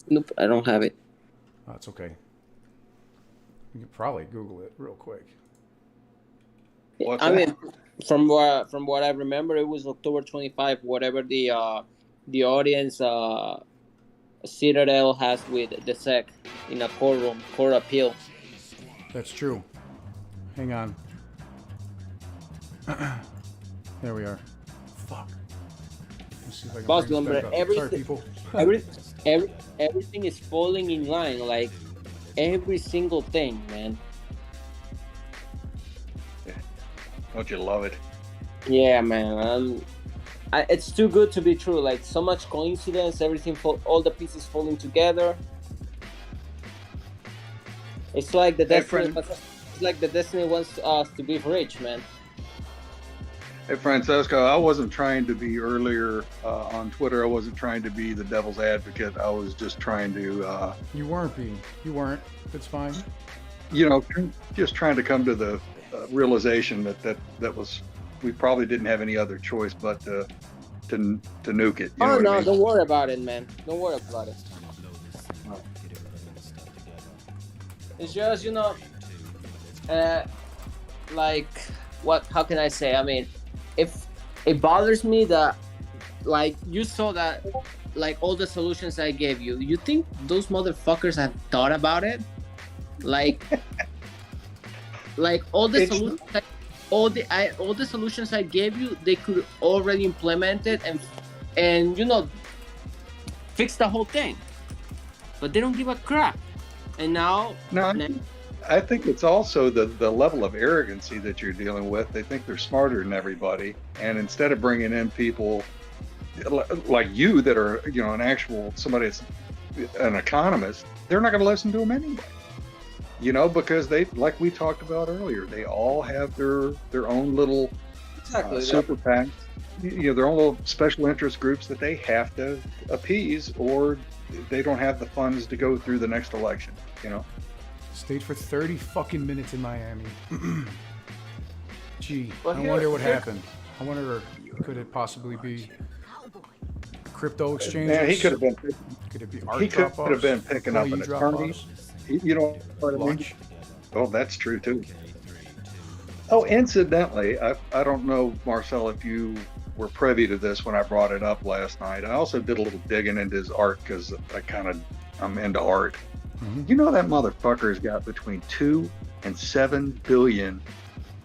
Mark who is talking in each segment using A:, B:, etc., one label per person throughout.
A: Nope, I don't have it.
B: Oh, that's okay. You could probably Google it real quick.
C: What's
A: I
C: that?
A: mean, from what I remember, it was October 25. Whatever the audience Citadel has with the SEC in a court appeal.
B: That's true. Hang on. There we are. Fuck. Let's see if I can
A: Boss
B: bring this
A: number,
B: back up. Sorry, people.
A: everything is falling in line, like every single thing, man.
C: Don't you love it?
A: Yeah, man. It's too good to be true. Like so much coincidence, everything, all the pieces falling together. It's like the destiny. It's like the destiny wants us to be rich, man.
C: Hey, Francesco, I wasn't trying to be earlier on Twitter. I wasn't trying to be the devil's advocate. I was just trying to.
B: You weren't being. You weren't. It's fine.
C: You know, just trying to come to the realization that was, we probably didn't have any other choice but to nuke it. You know what I mean?
A: Don't worry about it, man. Don't worry about it. It's just, like, what? How can I say? I mean, if it bothers me that, like, you saw that, like, all the solutions I gave you, you think those motherfuckers have thought about it? Like, like all the solutions, all the solutions I gave you, they could already implement it and fix the whole thing, but they don't give a crap. And now,
C: I think it's also the level of arrogancy that you're dealing with. They think they're smarter than everybody, and instead of bringing in people like you that are, somebody that's an economist, they're not going to listen to them anyway. Because they, like we talked about earlier, they all have their own little super PACs, their own little special interest groups that they have to appease, or they don't have the funds to go through the next election.
B: Stayed for 30 fucking minutes in Miami. Gee, I wonder what happened. I wonder, could it possibly be crypto exchanges?
C: Man, he could have been.
B: Could it be art
C: he could have been picking up an attorney. What I mean? Oh, that's true too. Oh, incidentally, I don't know, Marcel, if you were privy to this when I brought it up last night. I also did a little digging into his art because I'm into art. Mm-hmm. That motherfucker's got between 2 and 7 billion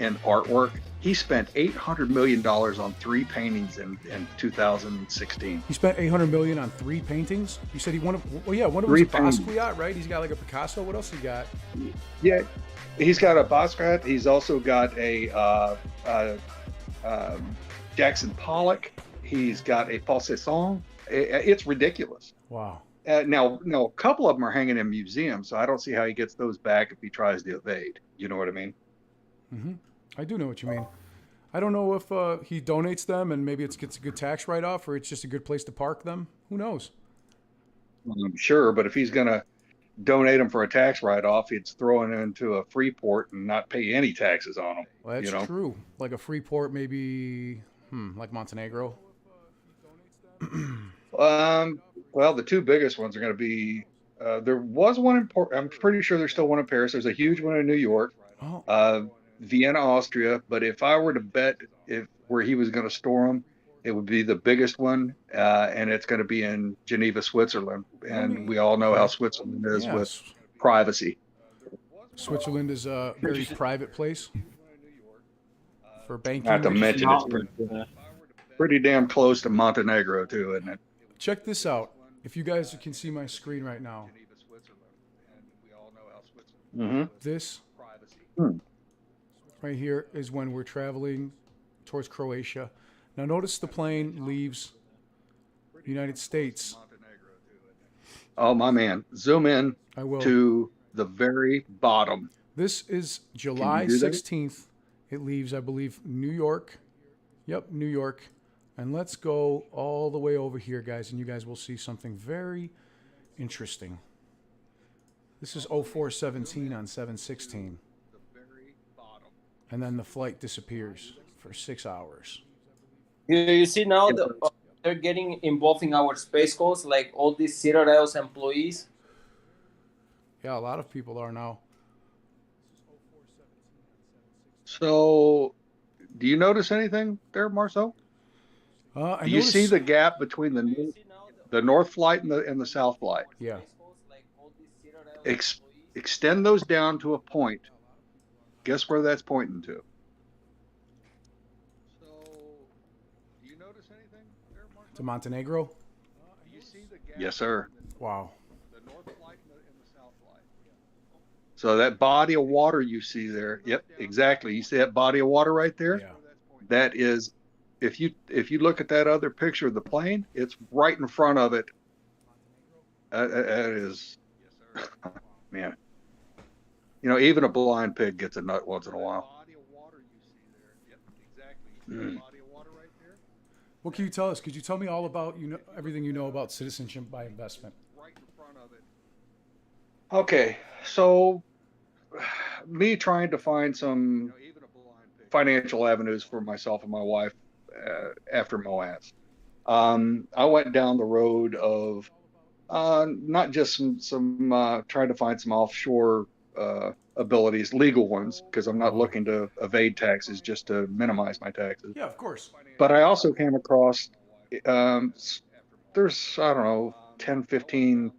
C: in artwork. He spent $800 million on 3 paintings in 2016.
B: He spent $800 million on 3 paintings? You said one of them was a Basquiat, right? He's got like a Picasso. What else he got?
C: Yeah, he's got a Basquiat. He's also got a Jackson Pollock. He's got a Poussin. It's ridiculous.
B: Wow.
C: Now, a couple of them are hanging in museums, so I don't see how he gets those back if he tries to evade. You know what I mean?
B: Mm-hmm. I do know what you mean. I don't know if he donates them and maybe it gets a good tax write-off, or it's just a good place to park them. Who knows?
C: I'm sure, but if he's going to donate them for a tax write-off, he'd throw it into a free port and not pay any taxes on them.
B: Well, that's true. Like a free port, maybe, like Montenegro.
C: Well, the 2 biggest ones are going to be, there was one in I'm pretty sure there's still one in Paris. There's a huge one in New York, Vienna, Austria. But if I were to bet where he was going to store them, it would be the biggest one, and it's going to be in Geneva, Switzerland. And we all know how Switzerland is with privacy.
B: Switzerland is a very private place for banking.
C: Not to mention it's pretty damn close to Montenegro too, isn't it?
B: Check this out. If you guys can see my screen right now.
C: Mm-hmm.
B: This right here is when we're traveling towards Croatia. Now notice the plane leaves the United States.
C: Oh, my man. Zoom in to the very bottom.
B: This is July 16th. It leaves, I believe, New York. Yep, New York. And let's go all the way over here, guys, and you guys will see something very interesting. This is 0417 on 716. And then the flight disappears for 6 hours.
A: You see now they're getting involved in our space goals, like all these Citadel's employees.
B: Yeah, a lot of people are now.
C: So, do you notice anything there, Marcel?
B: I
C: Do you see
B: noticed.
C: the gap between the north flight and the south flight?
B: Yeah.
C: Extend those down to a point. Guess where that's pointing to? So, do you notice anything there, Marcel?
B: To Montenegro.
C: Yes, sir.
B: Wow.
C: The north flight and the south flight. So that body of water you see there, yep, exactly. You see that body of water right there?
B: Yeah.
C: That is, if you look at that other picture of the plane, it's right in front of it. That is, man. You know, even a blind pig gets a nut once in a while. Mm.
B: What can you tell us? Could you tell me all about everything you know about citizenship by investment?
C: Okay, so me trying to find some financial avenues for myself and my wife after MOASS. I went down the road of not just some trying to find some offshore abilities, legal ones, because I'm not looking to evade taxes, just to minimize my taxes.
B: Yeah, of course.
C: But I also came across, there's, I don't know, 10, 15,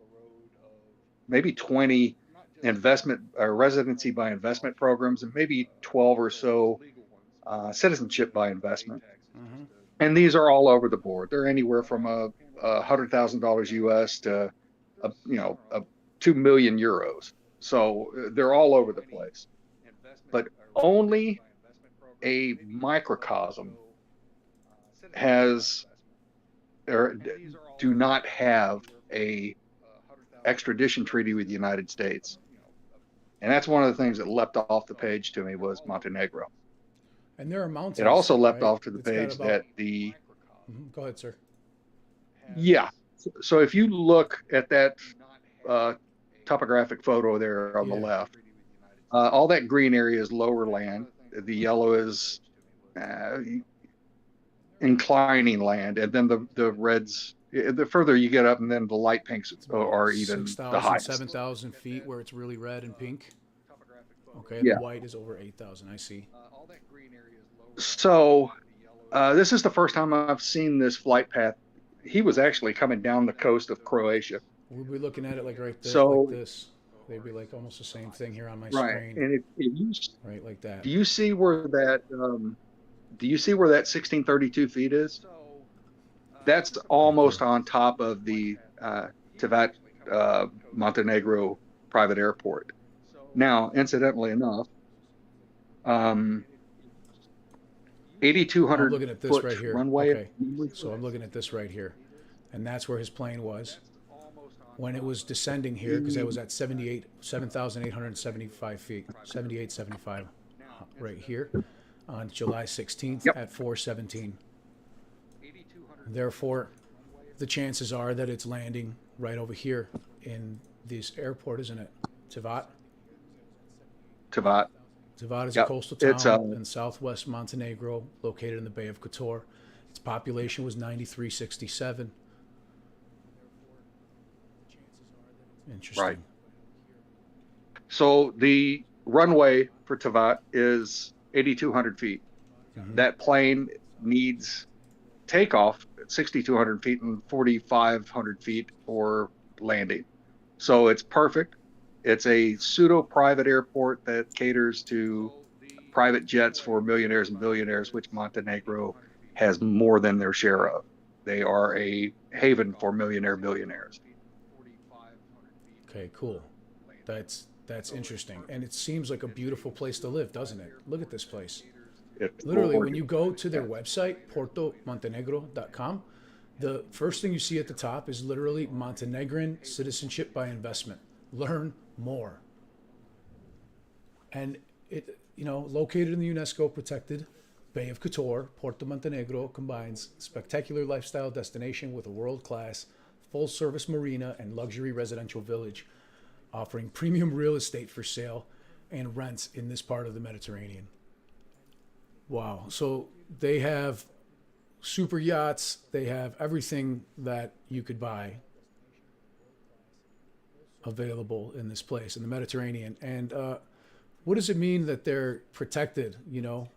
C: maybe 20 investment or residency by investment programs, and maybe 12 or so citizenship by investment.
B: Mm-hmm.
C: And these are all over the board. They're anywhere from $100,000 US to, 2 million euros. So they're all over the place. But only a microcosm has or do not have a extradition treaty with the United States. And that's one of the things that leapt off the page to me was Montenegro.
B: And there are mountains.
C: It also leapt
B: right?
C: off to the page that the...
B: Go ahead, sir.
C: Yeah. So if you look at that topographic photo there on the left, all that green area is lower land. The yellow is inclining land. And then the reds, the further you get up, and then the light pinks are even
B: 6,000,
C: the highest.
B: 7,000 feet where it's really red and pink. Okay,
C: Yeah.
B: the white is over 8,000, I see.
C: So this is the first time I've seen this flight path. He was actually coming down the coast of Croatia.
B: We'll be looking at it like right there,
C: So,
B: like this. They'd be like almost the same thing here on my screen.
C: And
B: right, like that.
C: Do you see where that? Do you see where that 1632 feet is? That's almost on top of the Tivat Montenegro private airport. Now, incidentally enough, 8,200
B: I'm looking at this
C: foot
B: right here.
C: runway.
B: Okay. So I'm looking at this right here. And that's where his plane was when it was descending here, because it was at 7,875 feet, 7875 right here on July 16th at 4:17. Therefore, the chances are that it's landing right over here in this airport, isn't it? Tivat?
C: Tivat.
B: Tivat is a coastal town in southwest Montenegro, located in the Bay of Kotor. Its population was 9,367. Interesting.
C: Right. So the runway for Tivat is 8,200 feet.
B: Mm-hmm.
C: That plane needs takeoff at 6,200 feet and 4,500 feet for landing. So it's perfect. It's a pseudo-private airport that caters to private jets for millionaires and billionaires, which Montenegro has more than their share of. They are a haven for billionaires.
B: Okay, cool. That's interesting. And it seems like a beautiful place to live, doesn't it? Look at this place. Literally, when you go to their website, portomontenegro.com, the first thing you see at the top is literally Montenegrin citizenship by investment. Learn more. And it, located in the UNESCO protected Bay of Kotor, Porto Montenegro combines spectacular lifestyle destination with a world-class full-service marina and luxury residential village, offering premium real estate for sale and rents in this part of the Mediterranean. Wow. So they have super yachts. They have everything that you could buy available in this place in the Mediterranean. And what does it mean that they're protected? You know,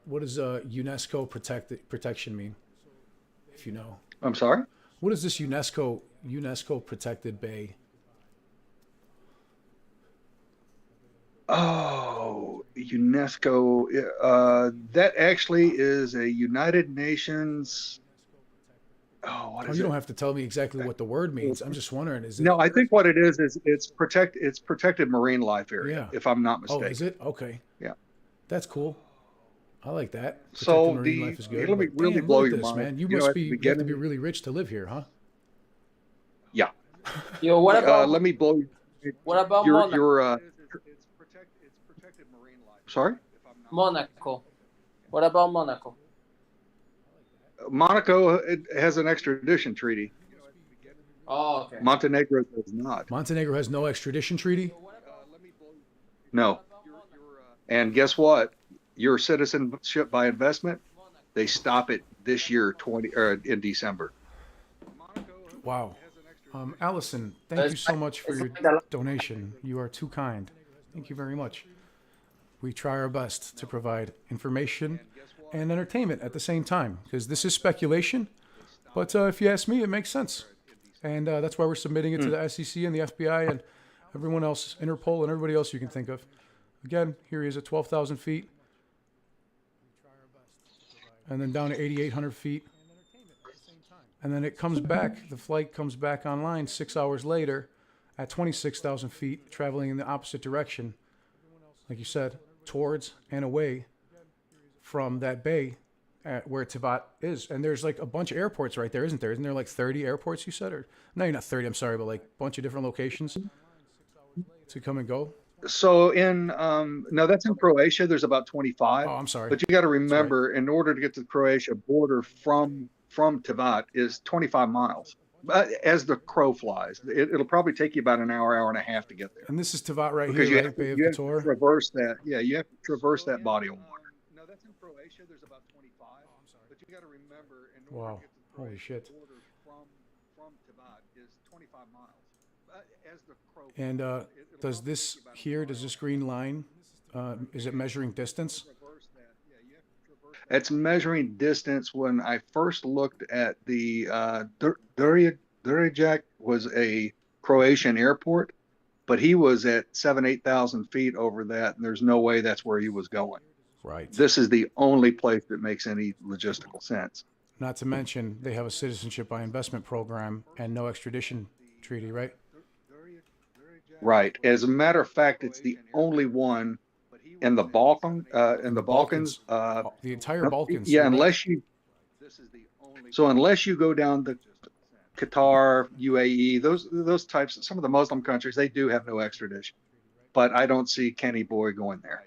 B: what does UNESCO protection mean? If you know.
C: I'm sorry?
B: What is this UNESCO protected bay?
C: Oh, UNESCO. That actually is a United Nations. Oh, what is
B: you
C: it?
B: don't have to tell me exactly what the word means. I'm just wondering, is it?
C: No, I think what it is it's protected marine life area,
B: Yeah.
C: if I'm not mistaken.
B: Oh, is it? Okay.
C: Yeah.
B: That's cool. I like that. Protected
C: So
B: marine life is good.
C: let me
B: But
C: really
B: damn,
C: blow
B: look at
C: your
B: this,
C: mind.
B: man. You
C: know,
B: must
C: at the
B: be you have to
C: beginning-
B: be really rich to live here, huh?
C: Yeah.
A: Yo, what about
C: Let me blow.
A: what about
C: Your
A: Monaco?
C: it's protected marine life. Sorry.
A: Monaco? What about Monaco?
C: Monaco it has an extradition treaty.
A: Oh, okay.
C: Montenegro does not.
B: Montenegro has no extradition treaty.
C: No. And guess what? Your citizenship by investment, they stop it this year, in December.
B: Wow. Allison, thank you so much for your donation. You are too kind. Thank you very much. We try our best to provide information and entertainment at the same time, because this is speculation. But if you ask me, it makes sense. And that's why we're submitting it to the SEC and the FBI and everyone else, Interpol and everybody else you can think of. Again, here he is at 12,000 feet. And then down to 8,800 feet. And then it comes back, the flight comes back online 6 hours later at 26,000 feet, traveling in the opposite direction, like you said, towards and away from that bay where Tivat is. And there's like a bunch of airports right there, isn't there? Isn't there like 30 airports, you said? Or no, you're not 30, I'm sorry, but like a bunch of different locations to come and go?
C: So no, that's in Croatia. There's about 25.
B: Oh, I'm sorry.
C: But you got to remember, in order to get to the Croatia border from Tivat is 25 miles. As the crow flies, it'll probably take you about an hour and a half to get there.
B: And this is Tivat right
C: Because
B: here, right? Bay of
C: you have to
B: Kotor.
C: traverse that. Yeah, you have to traverse that body of water. No, that's in Croatia. There's about 25. But you got to remember, in order
B: Wow.
C: to get to the
B: Holy shit.
C: border from Tivat is 25 miles. As the crow
B: And does this here, does this green line, is it measuring distance?
C: It's measuring distance. When I first looked at the Deriv was a Croatian airport, but he was at 8,000 feet over that, and there's no way that's where he was going.
B: Right.
C: This is the only place that makes any logistical sense.
B: Not to mention, they have a citizenship by investment program and no extradition treaty, right?
C: Right. As a matter of fact, it's the only one in the Balkans.
B: The entire Balkans.
C: Yeah, unless you go down the Qatar, UAE, those types, some of the Muslim countries, they do have no extradition. But I don't see Kenny Boy going there.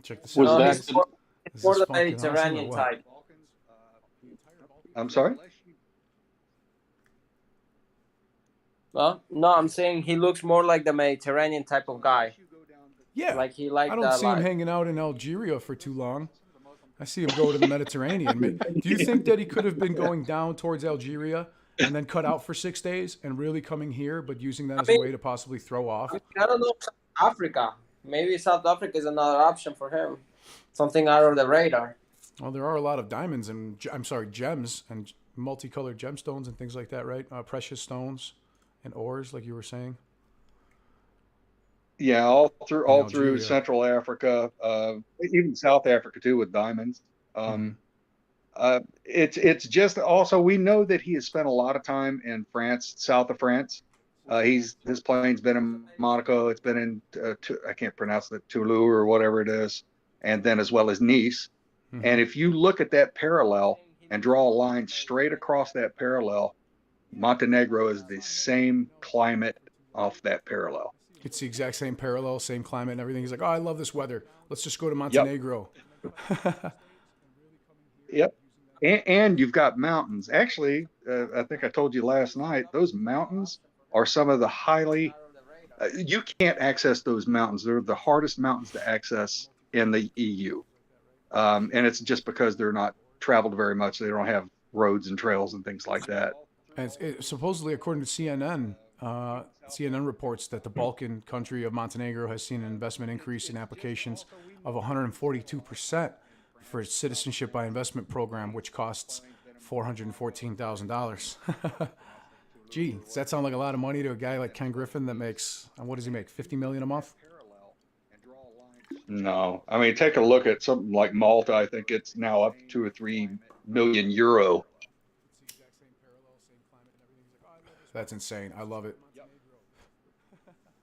B: Check this
A: No,
B: out.
A: it's for the Mediterranean type.
C: I'm sorry?
A: Well, no, I'm saying he looks more like the Mediterranean type of guy.
B: Yeah.
A: Like he liked
B: I don't
A: that
B: see him
A: life.
B: hanging out in Algeria for too long. I see him go to the Mediterranean. Do you think that he could have been going down towards Algeria and then cut out for 6 days and really coming here, but using that as a way to possibly throw off?
A: I don't know, South Africa. Maybe South Africa is another option for him. Something out of the radar.
B: Well, there are a lot of diamonds and, gems and multicolored gemstones and things like that, right? Precious stones and ores, like you were saying.
C: Yeah, all through
B: Algeria.
C: Central Africa, even South Africa too, with diamonds. It's just also, we know that he has spent a lot of time in France, south of France. His plane's been in Monaco. It's been in I can't pronounce it, Toulouse or whatever it is, and then as well as Nice. And if you look at that parallel and draw a line straight across that parallel, Montenegro is the same climate off that parallel.
B: It's the exact same parallel, same climate and everything. He's like, oh, I love this weather. Let's just go to Montenegro.
C: Yep. And you've got mountains. Actually, I think I told you last night, those mountains are some of the highly, you can't access those mountains. They're the hardest mountains to access in the EU. And it's just because they're not traveled very much. They don't have roads and trails and things like that.
B: And supposedly, according to CNN, CNN reports that the Balkan country of Montenegro has seen an investment increase in applications of 142% for its citizenship by investment program, which costs $414,000. Gee, does that sound like a lot of money to a guy like Ken Griffin that makes, what does he make, $50 million a month?
C: No, I mean, take a look at something like Malta. I think it's now up to 2 or 3 million euro.
B: That's insane. I love it.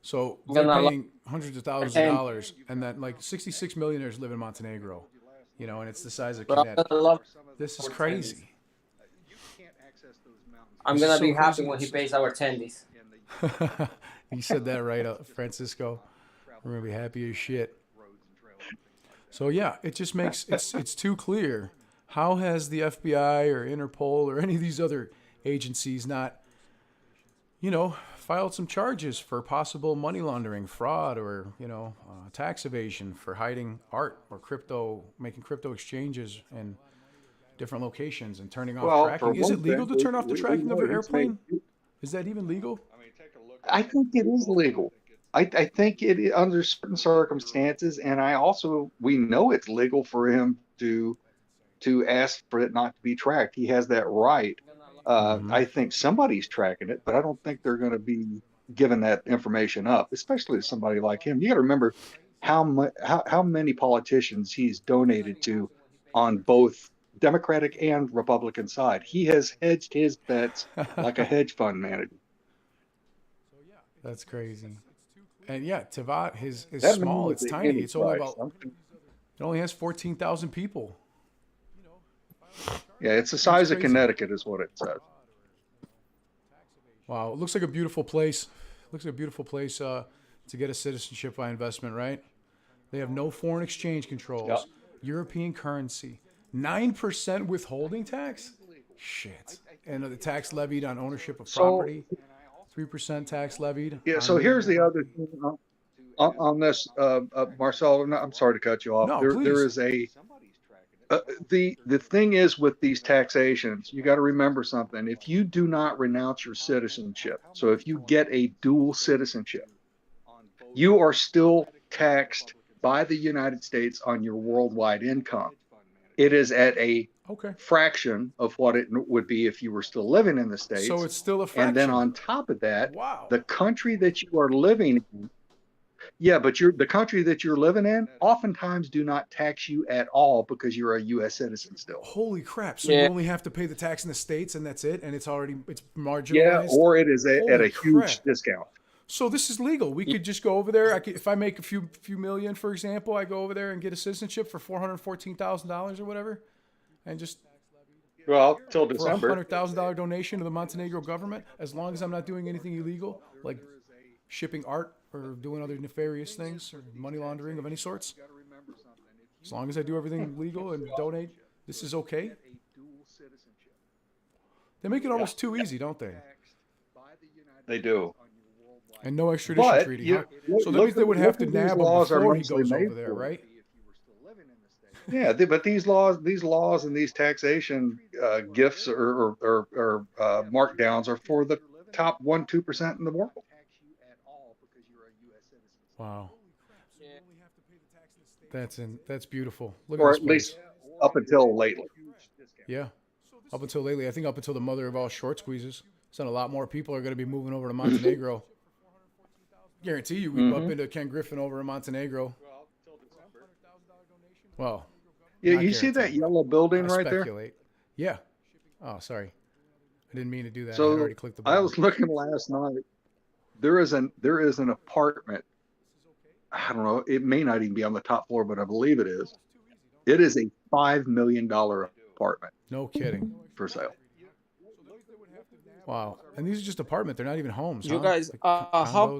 B: So they're paying hundreds of thousands of dollars, and that like 66 millionaires live in Montenegro, you know, and it's the size of Connecticut. This is crazy.
A: I'm gonna be happy when he pays our attendees.
B: You said that right, Francisco. We're gonna be happy as shit. So yeah, it just makes it's too clear. How has the FBI or Interpol or any of these other agencies not, you know, filed some charges for possible money laundering, fraud, or, you know, tax evasion for hiding art or crypto, making crypto exchanges in different locations and turning off tracking? Is it legal to turn off the tracking of your airplane? Is that even legal?
C: I think it is legal. I think it under certain circumstances, and we know it's legal for him to ask for it not to be tracked. He has that right. I think somebody's tracking it, but I don't think they're going to be giving that information up, especially to somebody like him. You got to remember how many politicians he's donated to on both Democratic and Republican side. He has hedged his bets like a hedge fund manager.
B: That's crazy. And yeah, Tivat is small. It's tiny. It's only it only has 14,000 people.
C: Yeah, it's the size of Connecticut is what it says.
B: Wow, it looks like a beautiful place. Looks like a beautiful place to get a citizenship by investment, right? They have no foreign exchange controls,
C: Yep.
B: European currency, 9% withholding tax? Shit. And the tax levied on ownership of property, 3% tax levied.
C: Yeah, so here's the other thing on this, Marcel. I'm sorry to cut you off.
B: No,
C: there is the thing is with these taxations, you got to remember something. If you do not renounce your citizenship, so if you get a dual citizenship, you are still taxed by the United States on your worldwide income. It is at a fraction of what it would be if you were still living in the States.
B: So it's still a fraction.
C: And then on top of that, the country that you are living in, but the country that you're living in oftentimes do not tax you at all because you're a U.S. citizen still.
B: Holy crap. So you only have to pay the tax in the States and that's it? And it's marginalized?
C: Yeah, or it is at a huge discount.
B: So this is legal. We could just go over there. If I make a few million, for example, I go over there and get a citizenship for $414,000 or whatever, and just
C: till December,
B: for a $100,000 donation to the Montenegro government, as long as I'm not doing anything illegal, like shipping art or doing other nefarious things or money laundering of any sorts. As long as I do everything legal and donate, this is okay. They make it almost too easy, don't they?
C: They do.
B: And no extradition treaty. So that means they would have to nab him before he goes over there, right?
C: Yeah, but these laws and these taxation gifts or markdowns are for the top 1-2% in the world.
B: Wow. That's beautiful. Look
C: or
B: at this
C: at least up until lately.
B: Yeah. Up until lately. I think up until the mother of all short squeezes. So a lot more people are going to be moving over to Montenegro. Guarantee you we bump into Ken Griffin over in Montenegro. Well,
C: yeah, you see that yellow building right there?
B: Yeah. Oh, sorry. I didn't mean to do that.
C: So
B: I already clicked the button.
C: I was looking last night. There is an apartment. I don't know. It may not even be on the top floor, but I believe it is. It is a $5 million apartment.
B: No kidding.
C: For sale.
B: Wow. And these are just apartments. They're not even homes.
A: You
B: huh?
A: guys,
B: how?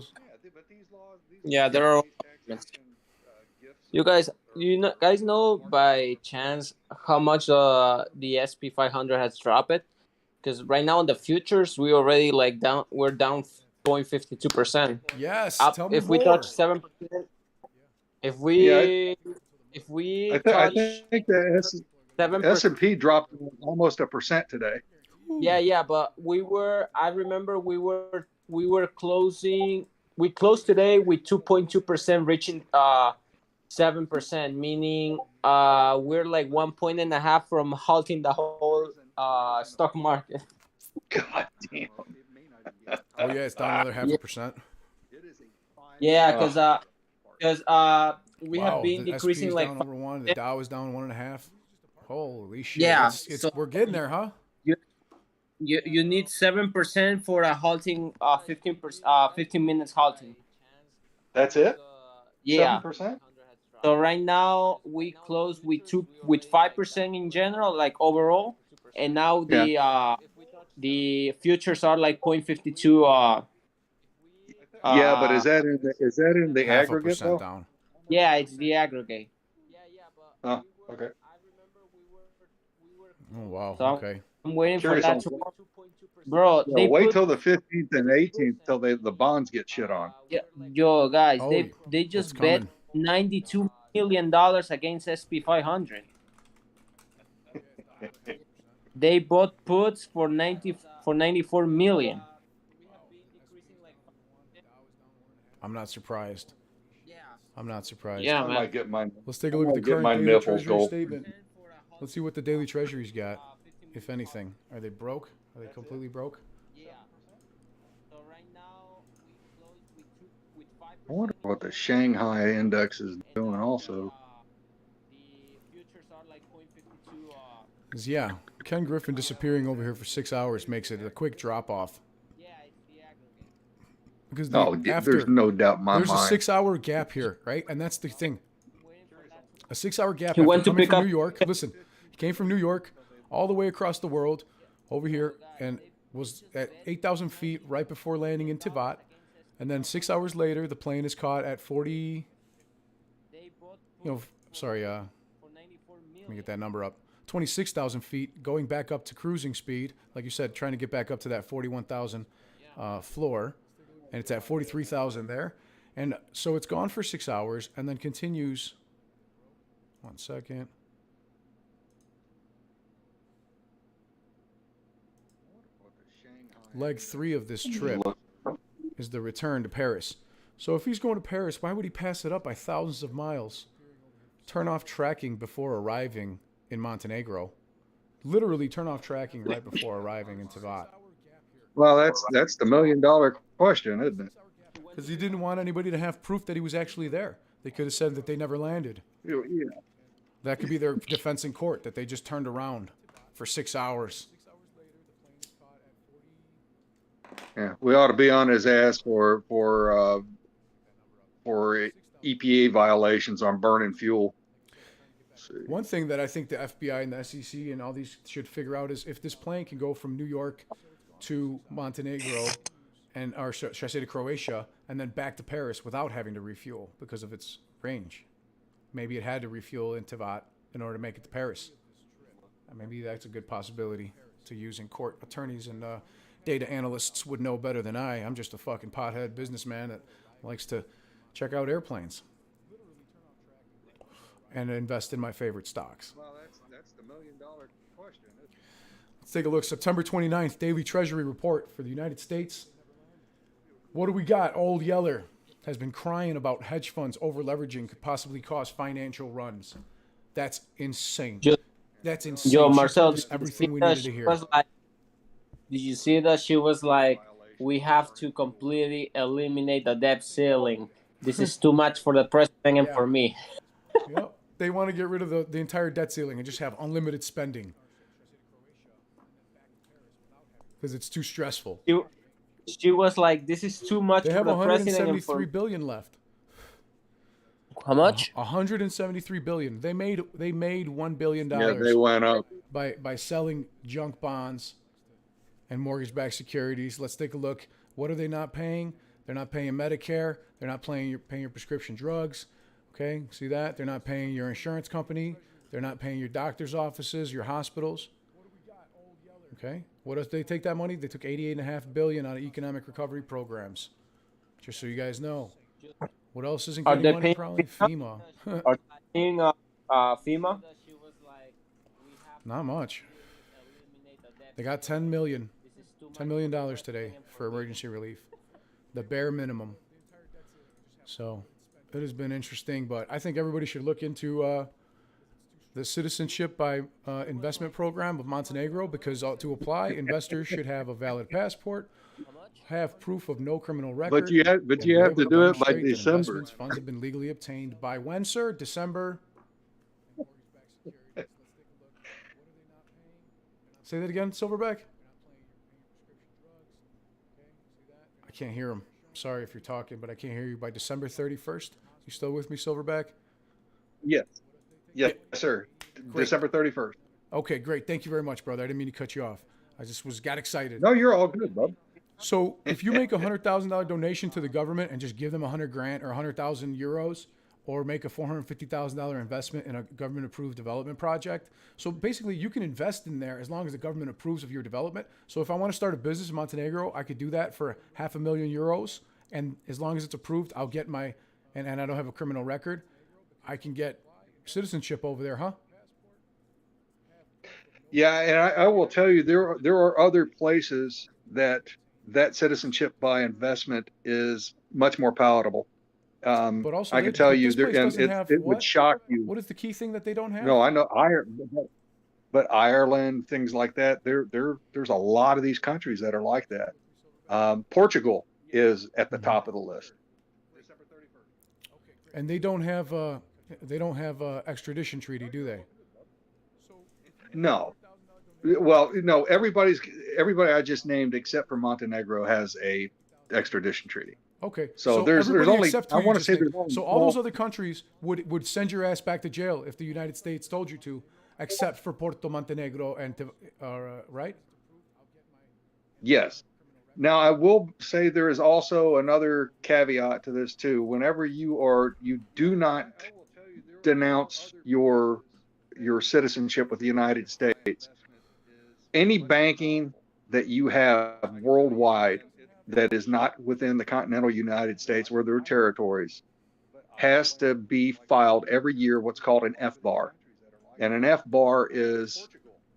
A: Yeah, there are apartments. You guys know by chance how much the SP 500 has dropped it? Because right now in the futures we already we're down 0.52%.
B: Yes.
A: Tell me if more. We touch 7%, if we
C: I think that
A: 7%.
C: S&P dropped almost 1% today.
A: Yeah, but I remember we were closing. We closed today with 2.2%, reaching 7%, meaning we're like 1.5 from halting the whole stock market.
C: God damn.
B: Oh yeah, it's down another 0.5%.
A: Yeah, because we have
B: Wow,
A: been
B: the SP
A: decreasing
B: is
A: like
B: down over 1. The Dow is down 1.5. Holy shit!
A: yeah.
B: It's we're getting there, huh?
A: You need 7% for a halting 15 minutes halting.
C: That's it?
A: Yeah.
C: 7%?
A: So right now we close with 5% in general, like overall, and now the futures are like 0.52.
C: Yeah, but is that in the
B: Half a
C: aggregate
B: percent
C: though?
B: down.
A: Yeah, it's the aggregate.
C: Oh, okay.
B: Oh wow.
A: So
B: Okay.
A: I'm waiting for
C: Curious
A: that
C: on.
A: to, bro.
C: Yeah,
A: They
C: wait
A: put
C: till the 15th and 18th till the bonds get shit on.
A: yo guys.
B: Oh,
A: They
B: it's
A: just bet
B: coming.
A: $92 million against SP 500. They bought puts for 94 million.
B: I'm not surprised. I'm not surprised.
A: Yeah,
C: I
A: man.
C: might get my
B: Let's take a
C: I
B: look at the
C: might get
B: current
C: my
B: daily
C: nipples
B: Treasury
C: gold.
B: statement. Let's see what the daily Treasury's got, if anything. Are they broke? Are they completely broke?
A: So right now we close with 5%.
C: I wonder what the Shanghai index is doing also.
A: The futures are like 0.52.
B: 'Cause, yeah, Ken Griffin disappearing over here for 6 hours makes it a quick drop off.
A: Yeah, it's the aggregate.
B: Because
C: No, there's no doubt in my
B: there's a
C: mind.
B: 6-hour gap here, right? And that's the thing. A 6-hour gap
A: He
B: after
A: went to
B: coming
A: pick
B: from
A: up.
B: New York. Listen, he came from New York all the way across the world over here and was at 8,000 feet right before landing in Tivat. And then 6 hours later, the plane is caught at 40. Sorry, let me get that number up. 26,000 feet, going back up to cruising speed. Like you said, trying to get back up to that 41,000 floor. And it's at 43,000 there. And so it's gone for 6 hours and then continues. 1 second. Leg 3 of this trip is the return to Paris. So if he's going to Paris, why would he pass it up by thousands of miles? Turn off tracking before arriving in Montenegro. Literally turn off tracking right before arriving in Tivat.
C: Well, that's the $1 million question, isn't it?
B: Because he didn't want anybody to have proof that he was actually there. They could have said that they never landed.
C: Yeah.
B: That could be their defense in court, that they just turned around for 6 hours.
C: Yeah, we ought to be on his ass for EPA violations on burning fuel.
B: One thing that I think the FBI and the SEC and all these should figure out is if this plane can go from New York to Montenegro or should I say to Croatia and then back to Paris without having to refuel because of its range. Maybe it had to refuel in Tivat in order to make it to Paris. Maybe that's a good possibility to use in court. Attorneys and data analysts would know better than I. I'm just a fucking pothead businessman that likes to check out airplanes and invest in my favorite stocks.
C: Well, that's the $1 million question.
B: Let's take a look. September 29th, Daily Treasury Report for the United States. What do we got? Old Yeller has been crying about hedge funds over-leveraging could possibly cause financial runs. That's insane. That's insane.
A: Yo, Marcel,
B: that's everything we needed to hear.
A: Did you see that? She was like, we have to completely eliminate the debt ceiling. This is too much for the president and for me.
B: Yep. They want to get rid of the entire debt ceiling and just have unlimited spending because it's too stressful.
A: She was like, this is too much
B: they
A: for the president and for...
B: $173 billion left.
A: How much?
B: 173 billion. They made $1 billion.
C: Yeah, they went up
B: by selling junk bonds and mortgage-backed securities. Let's take a look. What are they not paying? They're not paying Medicare. They're not paying your prescription drugs. Okay, see that? They're not paying your insurance company. They're not paying your doctor's offices, your hospitals. Okay, what else? They take that money? They took $88.5 billion out of economic recovery programs. Just so you guys know. What else isn't getting money? Probably FEMA.
A: Are they paying FEMA?
B: Not much. They got $10 million today for emergency relief, the bare minimum. So it has been interesting, but I think everybody should look into the citizenship by investment program of Montenegro, because to apply, investors should have a valid passport, have proof of no criminal record.
C: But you have to do it by December.
B: Funds have been legally obtained by when, sir? December. Say that again, Silverback. I can't hear him. Sorry if you're talking, but I can't hear you. By December 31st. You still with me, Silverback?
C: Yes. Yes, sir.
B: Great.
C: December 31st.
B: Okay, great. Thank you very much, brother. I didn't mean to cut you off. I just got excited.
C: No, you're all good, bub.
B: So if you make a $100,000 donation to the government and just give them $100,000 or 100,000 euros, or make a $450,000 investment in a government-approved development project. So basically, you can invest in there as long as the government approves of your development. So if I want to start a business in Montenegro, I could do that for €500,000, and as long as it's approved, I'll get my, and I don't have a criminal record, I can get citizenship over there, huh?
C: Yeah, and I will tell you, there are other places that citizenship by investment is much more palatable.
B: But also,
C: I can tell you, it
B: what?
C: would shock you.
B: What is the key thing that they don't have?
C: No, I know but Ireland, things like that. There's a lot of these countries that are like that. Portugal is at the top of the list.
B: And they don't have a extradition treaty, do they?
C: No. Well, no. Everybody I just named, except for Montenegro, has a extradition treaty.
B: Okay.
C: So there's only, I want to say there's only,
B: so all those other countries would send your ass back to jail if the United States told you to, except for Porto, Montenegro, and right?
C: Yes. Now I will say there is also another caveat to this too. Whenever you do not denounce your citizenship with the United States. Any banking that you have worldwide that is not within the continental United States or their territories has to be filed every year, what's called an F-bar. And an F-bar is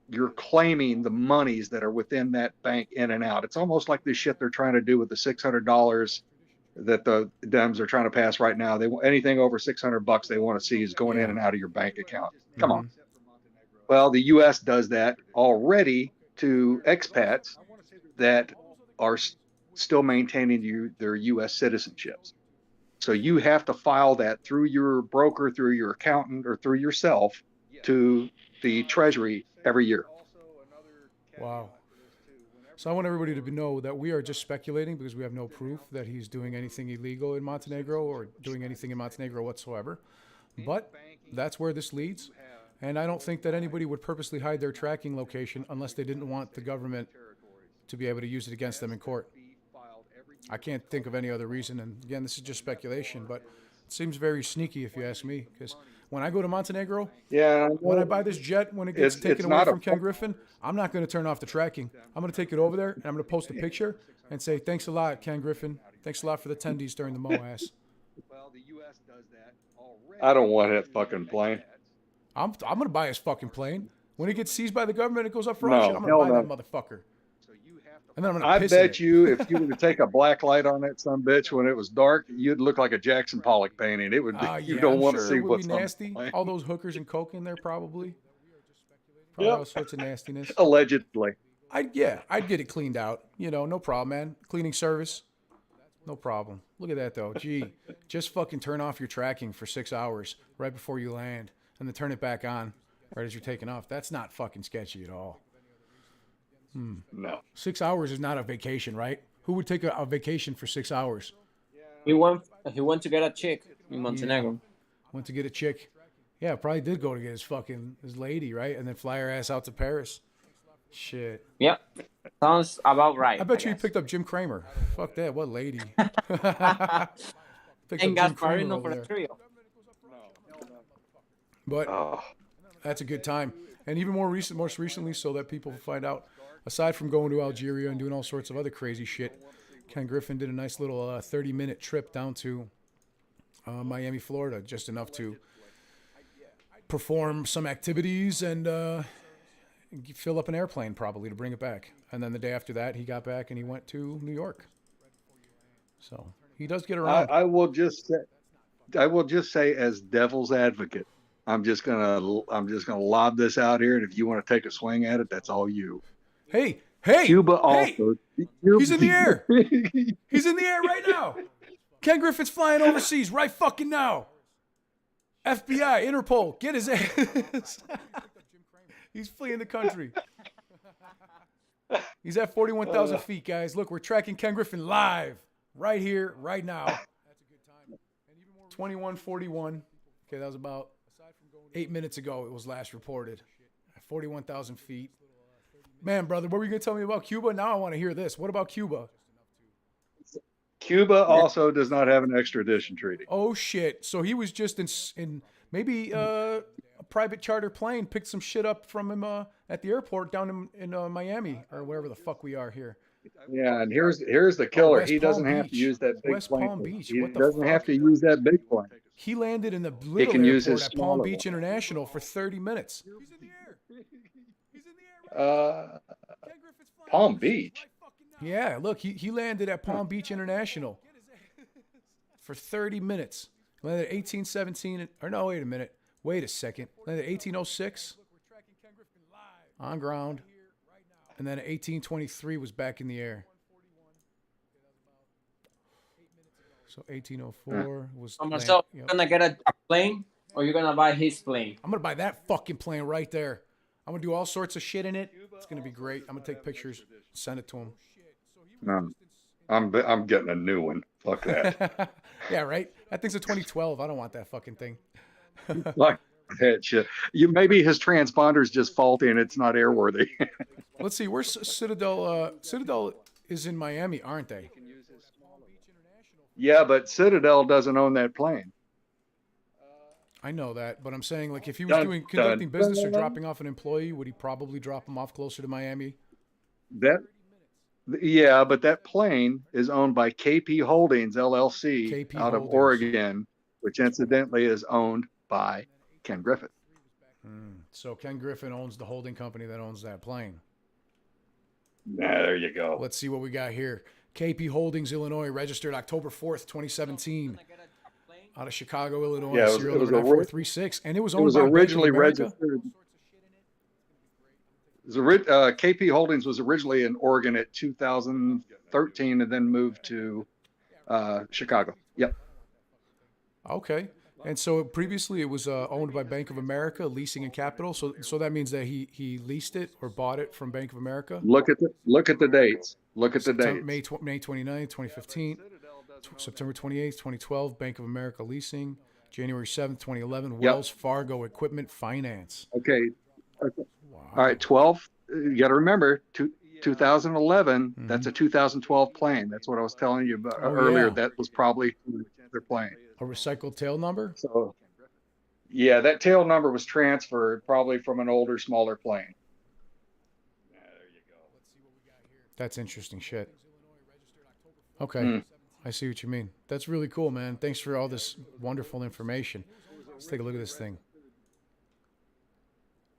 C: you're claiming the monies that are within that bank in and out. It's almost like this shit they're trying to do with the $600 that the Dems are trying to pass right now. They want anything over $600 they want to see is going in and out of your bank account. Come on. Well, the U.S. does that already to expats that are still maintaining their U.S. citizenships. So you have to file that through your broker, through your accountant, or through yourself to the Treasury every year.
B: Wow. So I want everybody to know that we are just speculating because we have no proof that he's doing anything illegal in Montenegro or doing anything in Montenegro whatsoever. But that's where this leads. And I don't think that anybody would purposely hide their tracking location unless they didn't want the government to be able to use it against them in court. I can't think of any other reason. And again, this is just speculation, but it seems very sneaky if you ask me. Because when I go to Montenegro, when I buy this jet, when it gets taken away from Ken Griffin, I'm not going to turn off the tracking. I'm going to take it over there and I'm going to post a picture and say, thanks a lot, Ken Griffin. Thanks a lot for the tendies during the MOASS.
C: I don't want that fucking plane.
B: I'm going to buy his fucking plane. When it gets seized by the government, it goes up for auction. I'm going to buy that motherfucker. And then I'm gonna piss
C: bet you if you were to take a black light on that son bitch when it was dark, you'd look like a Jackson Pollock painting. It would be, you don't want to see what's
B: nasty. All those hookers and coke in there probably all sorts of nastiness.
C: Allegedly.
B: I'd get it cleaned out. You know, no problem, man. Cleaning service, no problem. Look at that though. Gee, just fucking turn off your tracking for 6 hours right before you land, and then turn it back on right as you're taking off. That's not fucking sketchy at all.
C: No.
B: 6 hours is not a vacation, right? Who would take a vacation for 6 hours?
A: He went to get a chick in Montenegro.
B: Yeah. Went to get a chick. Yeah, probably did go to get his lady, right? And then fly her ass out to Paris. Shit.
A: Yep. Sounds about right.
B: I bet you he picked up Jim Cramer. Fuck that. What lady?
A: And Gasparino for a trio.
B: But that's a good time. And even most recently, so that people find out, aside from going to Algeria and doing all sorts of other crazy shit, Ken Griffin did a nice little 30-minute trip down to Miami, Florida, just enough to perform some activities and fill up an airplane probably to bring it back. And then the day after that, he got back and he went to New York. So he does get around.
C: I will just say, as devil's advocate, I'm just gonna lob this out here, and if you want to take a swing at it, that's all you.
B: Hey,
C: Cuba also.
B: He's in the air. He's in the air right now. Ken Griffin's flying overseas right fucking now. FBI, Interpol, get his ass. He's fleeing the country. He's at 41,000 feet, guys. Look, we're tracking Ken Griffin live right here, right now. 2141. Okay, that was about 8 minutes ago. It was last reported. At 41,000 feet. Man, brother, what were you going to tell me about Cuba? Now I want to hear this. What about Cuba?
C: Cuba also does not have an extradition treaty.
B: Oh, shit. So he was just in maybe a private charter plane, picked some shit up from him at the airport down in Miami or wherever the fuck we are here.
C: Yeah, and here's the killer.
B: West
C: he doesn't
B: Palm
C: have
B: Beach.
C: to use that big
B: West
C: plane.
B: Palm Beach.
C: He
B: What the
C: doesn't
B: fuck?
C: have to use that big plane.
B: He landed in the
C: He
B: little
C: can use
B: airport
C: his
B: at Palm
C: smaller
B: Beach
C: one.
B: International for 30 minutes. He's in the air. He's in the air.
C: Palm Beach.
B: Yeah, look, he landed at Palm Beach International for 30 minutes. Landed at 1817, or no, wait a minute. Wait a second. Landed at 1806 on ground. And then at 1823 was back in the air. So 1804 was.
A: So Marcel, you're gonna get a plane, or you're gonna buy his plane?
B: I'm gonna buy that fucking plane right there. I'm gonna do all sorts of shit in it. It's gonna be great. I'm gonna take pictures, send it to him.
C: No, I'm getting a new one. Fuck that.
B: Yeah, right. That thing's a 2012. I don't want that fucking thing.
C: Like that shit. Maybe his transponder's just faulty and it's not airworthy.
B: Let's see. Where's Citadel? Citadel is in Miami, aren't they?
C: Yeah, but Citadel doesn't own that plane.
B: I know that, but I'm saying, like, if he was conducting business or dropping off an employee, would he probably drop him off closer to Miami?
C: Yeah, but that plane is owned by KP Holdings LLC
B: KP
C: out of
B: Holdings.
C: Oregon, which incidentally is owned by Ken Griffin.
B: So Ken Griffin owns the holding company that owns that plane.
C: Nah, there you go.
B: Let's see what we got here. KP Holdings, Illinois, registered October 4th, 2017. Out of Chicago, Illinois,
C: Yeah,
B: serial number 9436. And it was
C: It
B: owned
C: was
B: by Bank of
C: originally
B: America?
C: registered. KP Holdings was originally in Oregon at 2013 and then moved to Chicago. Yep.
B: Okay. And so previously it was owned by Bank of America, Leasing and Capital. So that means that he leased it or bought it from Bank of America.
C: Look at the dates. Look at the dates.
B: May 29th, 2015. September 28th, 2012, Bank of America Leasing. January 7th, 2011, Wells Fargo Equipment Finance.
C: Okay.
B: Wow.
C: All right. 12. You got to remember, 2011. That's a 2012 plane. That's what I was telling you about earlier.
B: Yeah.
C: That was probably their plane.
B: A recycled tail number?
C: So, yeah, that tail number was transferred probably from an older, smaller plane. Yeah, there you go.
B: That's interesting shit. Okay. I see what you mean. That's really cool, man. Thanks for all this wonderful information. Let's take a look at this thing.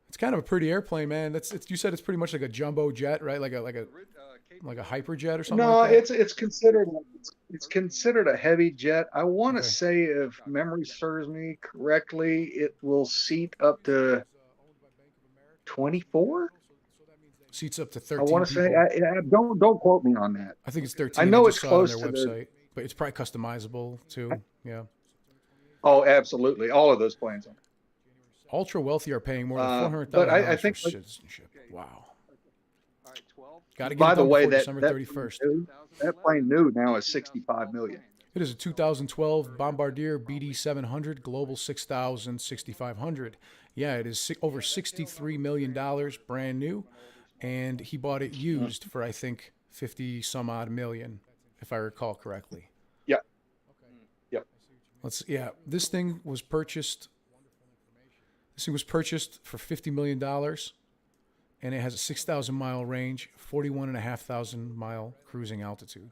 B: It's kind of a pretty airplane, man. You said it's pretty much like a jumbo jet, right? Like a hyper jet or something like that?
C: No, it's considered a heavy jet. I want to say, if memory serves me correctly, it will seat up to 24.
B: Seats up to 13
C: I want to
B: people.
C: say, don't quote me on that.
B: I think it's 13.
C: I know
B: just
C: it's
B: saw
C: close
B: it on
C: to
B: their website, but it's probably customizable too. Yeah.
C: Oh, absolutely. All of those planes are.
B: Ultra wealthy are paying more than $400,000
C: but I think
B: for citizenship. Wow. Got to get
C: By
B: it
C: the
B: done
C: way,
B: before
C: that
B: December 31st.
C: that plane new now is $65 million.
B: It is a 2012 Bombardier BD 700 Global 6000 6500. Yeah, it is over $63 million, brand new, and he bought it used for, I think, 50 some odd million, if I recall correctly.
C: Yep. Yep.
B: This thing was purchased. This thing was purchased for $50 million, and it has a 6,000 mile range, 41,500 mile cruising altitude,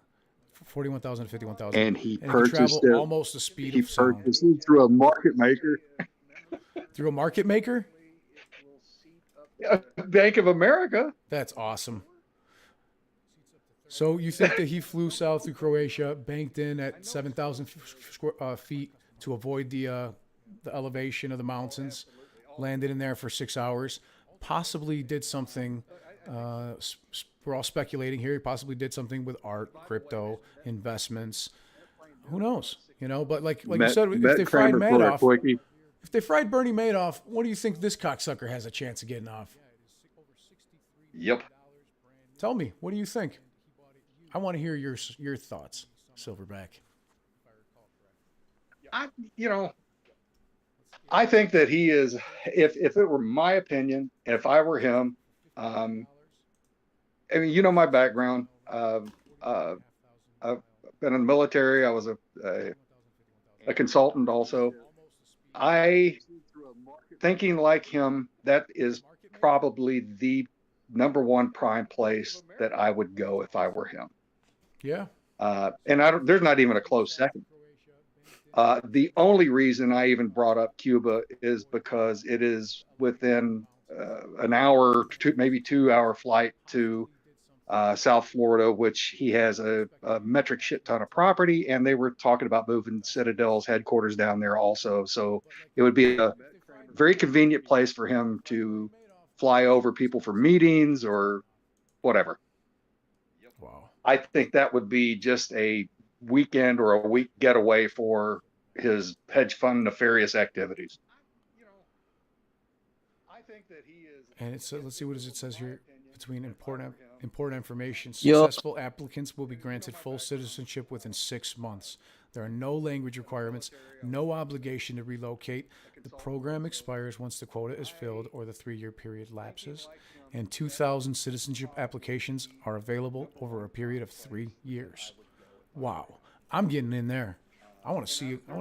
B: 41,000 to 51,000.
C: And he
B: can
C: purchased
B: travel
C: it.
B: almost the speed
C: He
B: of sound.
C: purchased it through a market maker.
B: Through a market maker?
C: Bank of America.
B: That's awesome. So you think that he flew south through Croatia, banked in at 7,000 feet to avoid the elevation of the mountains, landed in there for 6 hours, possibly did something. We're all speculating here. He possibly did something with art, crypto, investments. Who knows? You know, but like you said, if they fried Madoff, if they fried Bernie Madoff, what do you think this cocksucker has a chance of getting off?
C: Yep.
B: Tell me, what do you think? I want to hear your thoughts, Silverback.
C: I think that he is. If it were my opinion, if I were him, I mean, you know my background. I've been in the military. I was a consultant also. Thinking like him, that is probably the number one prime place that I would go if I were him.
B: Yeah.
C: And there's not even a close second. The only reason I even brought up Cuba is because it is within an hour, maybe 2 hour flight to South Florida, which he has a metric shit ton of property, and they were talking about moving Citadel's headquarters down there also. So it would be a very convenient place for him to fly over people for meetings or whatever.
B: Wow.
C: I think that would be just a weekend or a week getaway for his hedge fund nefarious activities. I think that he is.
B: And let's see what it says here. Between important information, successful applicants will be granted full citizenship within 6 months. There are no language requirements, no obligation to relocate. The program expires once the quota is filled or the 3-year period lapses. And 2,000 citizenship applications are available over a period of 3 years. Wow, I'm getting in there. I want to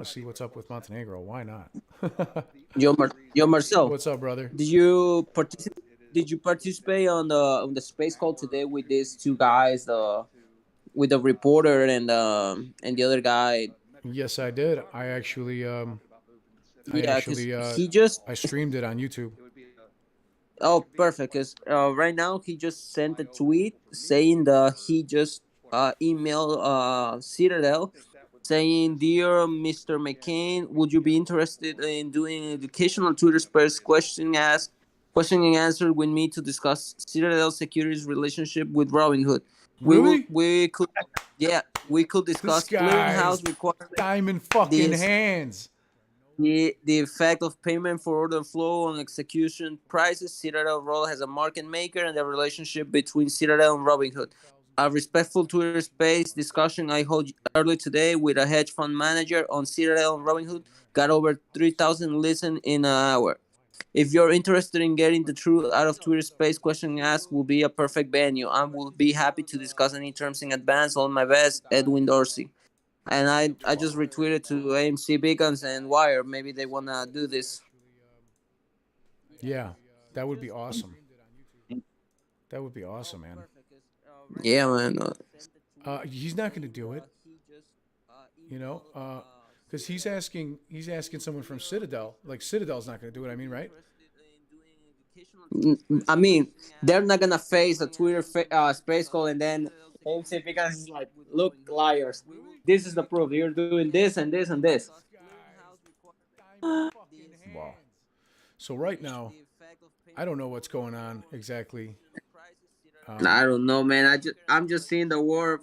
B: see what's up with Montenegro. Why not?
A: Yo, Marcel.
B: What's up, brother?
A: Did you participate on the space call today with these two guys, with the reporter and the other guy?
B: Yes, I did. I actually I streamed it on YouTube.
A: Oh, perfect. Because right now he just sent a tweet saying that he just emailed Citadel saying, "Dear Mr. McCain, would you be interested in doing educational Twitter Space question and answer with me to discuss Citadel Securities relationship with Robinhood?
B: Really?
A: We could discuss clearinghouse requirements,
B: diamond fucking hands,
A: the effect of payment for order flow on execution prices, Citadel role as a market maker, and the relationship between Citadel and Robinhood. A respectful Twitter Space discussion I held earlier today with a hedge fund manager on Citadel and Robinhood got over 3,000 listens in an hour. If you're interested in getting the truth out of Twitter Space, question and ask will be a perfect venue. I will be happy to discuss any terms in advance. All my best, Edwin Dorsey." And I just retweeted to AMC Beacons and Wire. Maybe they want to do this.
B: Yeah, that would be awesome. That would be awesome, man.
A: Yeah, man.
B: He's not going to do it. You know, because he's asking someone from Citadel. Like, Citadel's not going to do it. I mean, right?
A: I mean, they're not gonna face a Twitter space call and then AMC Beacons is like, "Look, liars! This is the proof. You're doing this and this and this."
B: Wow. So right now, I don't know what's going on exactly.
A: I don't know, man. I'm just seeing the war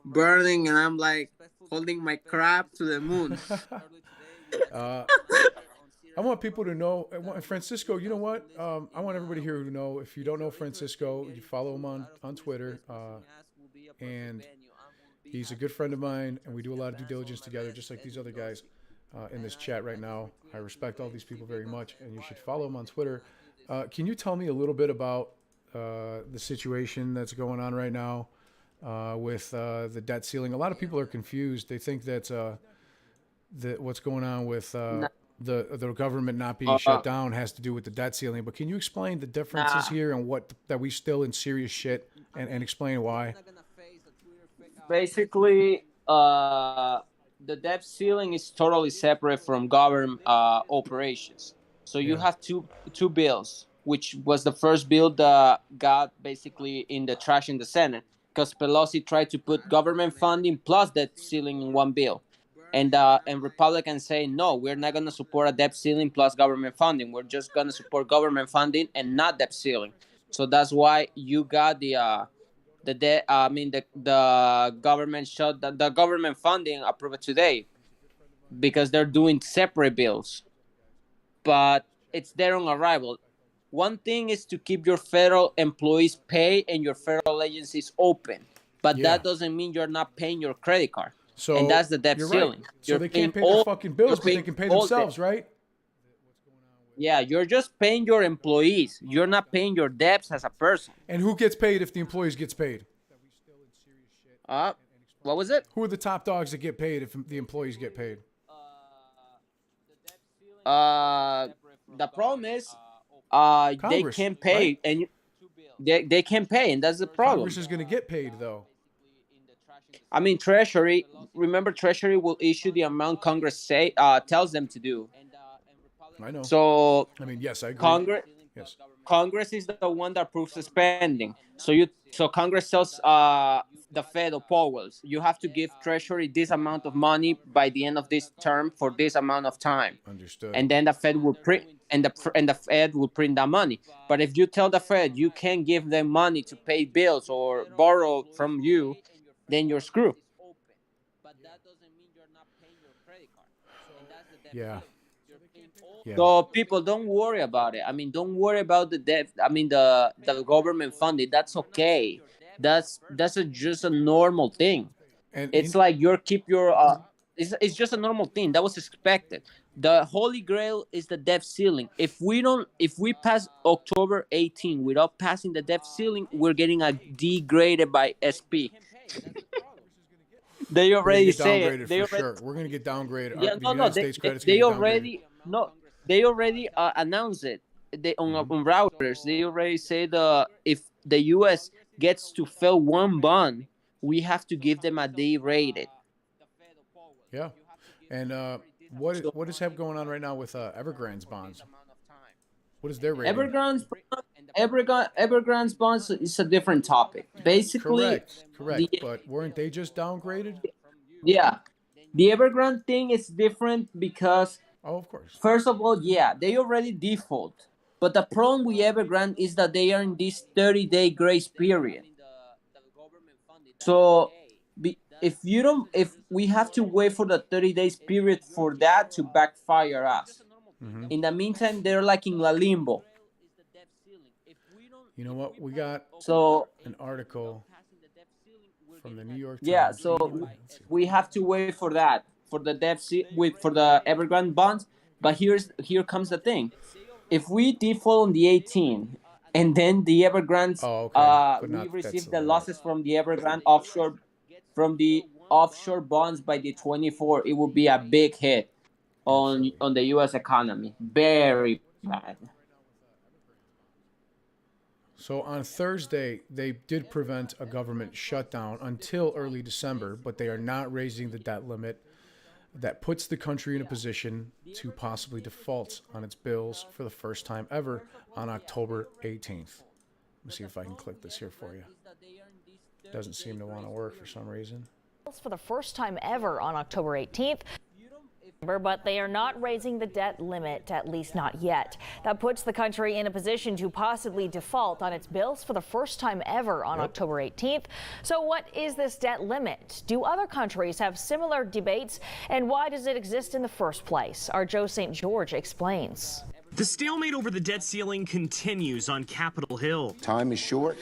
A: burning, and I'm like holding my crap to the moon.
B: I want people to know, Francisco, you know what? I want everybody here to know, if you don't know Francisco, you follow him on Twitter. And he's a good friend of mine, and we do a lot of due diligence together, just like these other guys in this chat right now. I respect all these people very much, and you should follow him on Twitter. Can you tell me a little bit about the situation that's going on right now with the debt ceiling? A lot of people are confused. They think that what's going on with the government not being shut down has to do with the debt ceiling. But can you explain the differences here and that we still in serious shit, and explain why?
A: Basically, the debt ceiling is totally separate from government operations. So you have two bills. which was the first bill that got basically in the trash in the Senate, because Pelosi tried to put government funding plus debt ceiling in one bill. And Republicans say, no, we're not going to support a debt ceiling plus government funding. We're just going to support government funding and not debt ceiling. So that's why you got the government the government funding approved today, because they're doing separate bills, but it's there on arrival. One thing is to keep your federal employees paid and your federal agencies open, but that doesn't mean you're not paying your credit card.
B: So
A: and that's the debt ceiling.
B: Right. So they can't pay their fucking bills, but they can pay themselves, right?
A: Yeah, you're just paying your employees. You're not paying your debts as a person.
B: And who gets paid if the employees gets paid?
A: What was it?
B: Who are the top dogs that get paid if the employees get paid?
A: The problem is they can't pay, right? And they can't pay, and that's the problem.
B: Congress is going to get paid, though.
A: I mean, Treasury. Remember, Treasury will issue the amount Congress tells them to do.
B: I know.
A: So
B: I mean, yes, I agree.
A: Congress is the one that approves the spending. So Congress tells the Fed or Powell's, you have to give Treasury this amount of money by the end of this term for this amount of time.
B: Understood.
A: And then the Fed will print, and the Fed will print that money. But if you tell the Fed you can't give them money to pay bills or borrow from you, then you're screwed.
B: Yeah. Yeah.
A: So people, don't worry about it. I mean, don't worry about the debt. I mean, the government funding. That's okay. That's just a normal thing. And it's like it's just a normal thing that was expected. The holy grail is the debt ceiling. If we pass October 18 without passing the debt ceiling, we're getting a D graded by SP. They already say it.
B: We're going to get downgraded.
A: They already announced it. On routers, they already say if the U.S. gets to fill one bond, we have to give them a D rated.
B: Yeah, and what is going on right now with Evergrande's bonds? What is their rating?
A: Evergrande's bonds is a different topic. Basically,
B: correct. But weren't they just downgraded?
A: Yeah, the Evergrande thing is different because,
B: of course,
A: first of all, they already default. But the problem with Evergrande is that they are in this 30-day grace period. So if we have to wait for the 30 days period for that to backfire us. Mm-hmm. In the meantime, they're like in la limbo.
B: You know what? We got an article from the New York Times.
A: Yeah, so we have to wait for that, for the for the Evergrande bonds. But here comes the thing. If we default on the 18 and then the Evergrande, we receive the losses from the Evergrande offshore bonds by the 24, it will be a big hit on the U.S. economy. Very bad.
B: So on Thursday, they did prevent a government shutdown until early December, but they are not raising the debt limit. That puts the country in a position to possibly default on its bills for the first time ever on October 18th. Let me see if I can click this here for you. Doesn't seem to want to work for some reason.
D: For the first time ever on October 18th. But they are not raising the debt limit, at least not yet. That puts the country in a position to possibly default on its bills for the first time ever on October 18th. So what is this debt limit? Do other countries have similar debates? And why does it exist in the first place? Our Joe St. George explains.
E: The stalemate over the debt ceiling continues on Capitol Hill.
F: Time is short.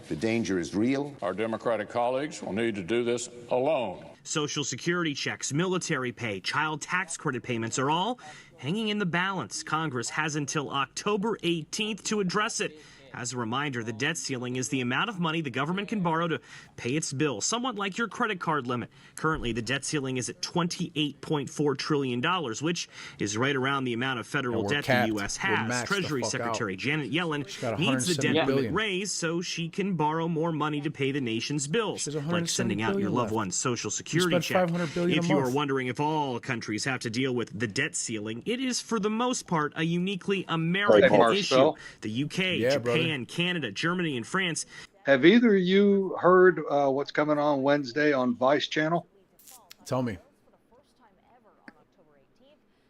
F: The danger is real.
G: Our Democratic colleagues will need to do this alone.
E: Social Security checks, military pay, child tax credit payments are all hanging in the balance. Congress has until October 18th to address it. As a reminder, the debt ceiling is the amount of money the government can borrow to pay its bills, somewhat like your credit card limit. Currently, the debt ceiling is at $28.4 trillion, which is right around the amount of federal debt the U.S. has. Treasury Secretary Janet Yellen needs the debt limit raised so she can borrow more money to pay the nation's bills, like sending out your loved one's Social Security check. If you are wondering if all countries have to deal with the debt ceiling, it is for the most part a uniquely American issue. The UK, Japan, Canada, Germany, and France.
C: Have either of you heard what's coming on Wednesday on Vice Channel?
B: Tell me.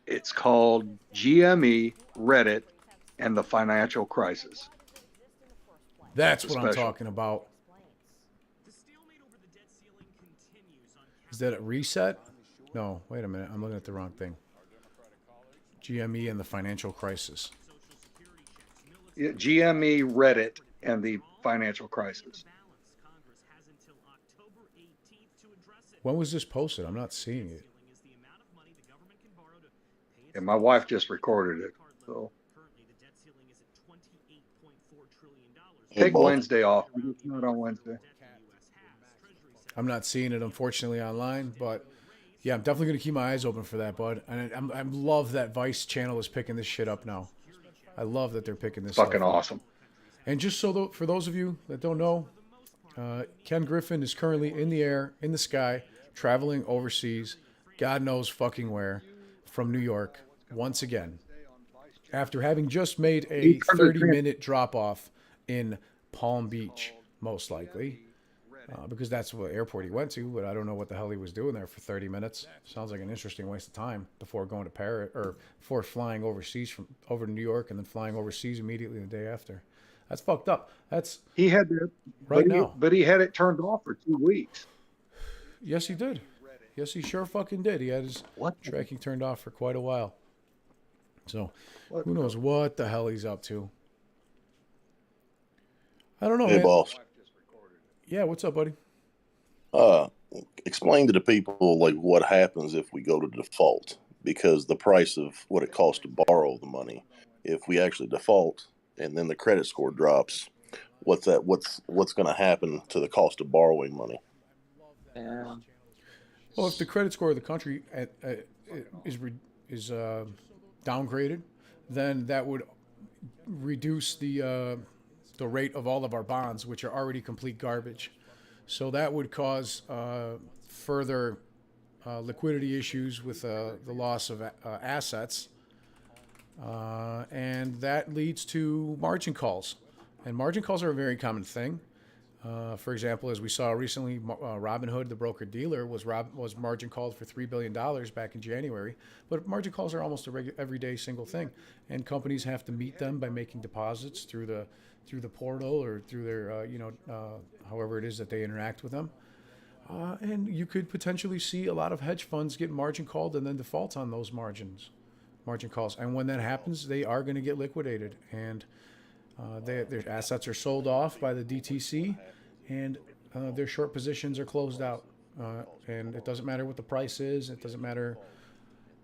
C: It's called GME, Reddit, and the Financial Crisis.
B: That's what I'm talking about. Is that a reset? No, wait a minute. I'm looking at the wrong thing. GME and the Financial Crisis.
C: Yeah, GME, Reddit, and the Financial Crisis.
B: When was this posted? I'm not seeing it.
C: And my wife just recorded it. So take Wednesday off. It's not on Wednesday.
B: I'm not seeing it, unfortunately, online, but yeah, I'm definitely going to keep my eyes open for that, bud. And I love that Vice Channel is picking this shit up now. I love that they're picking this up.
C: Fucking awesome.
B: And just so for those of you that don't know, Ken Griffin is currently in the air, in the sky, traveling overseas, God knows fucking where, from New York, once again, after having just made a 30-minute drop-off in Palm Beach, most likely. Because that's what airport he went to, but I don't know what the hell he was doing there for 30 minutes. Sounds like an interesting waste of time before going to Paris or before flying overseas over to New York and then flying overseas immediately the day after. That's fucked up.
C: He had that
B: right now,
C: but he had it turned off for 2 weeks.
B: Yes, he did. Yes, he sure fucking did. He had his tracking turned off for quite a while. So who knows what the hell he's up to? I don't know.
H: Hey,
B: man.
H: boss.
B: Yeah, what's up, buddy?
H: Explain to the people like what happens if we go to default, because the price of what it costs to borrow the money, if we actually default and then the credit score drops, what's going to happen to the cost of borrowing money?
A: Yeah.
B: Well, if the credit score of the country is downgraded, then that would reduce the rate of all of our bonds, which are already complete garbage. So that would cause further liquidity issues with the loss of assets. And that leads to margin calls. And margin calls are a very common thing. For example, as we saw recently, Robinhood, the broker-dealer, was margin called for $3 billion back in January. But margin calls are almost a everyday single thing. And companies have to meet them by making deposits through the portal or through their, however it is that they interact with them. And you could potentially see a lot of hedge funds get margin called and then default on those margin calls. And when that happens, they are going to get liquidated. And their assets are sold off by the DTC, and their short positions are closed out. And it doesn't matter what the price is. It doesn't matter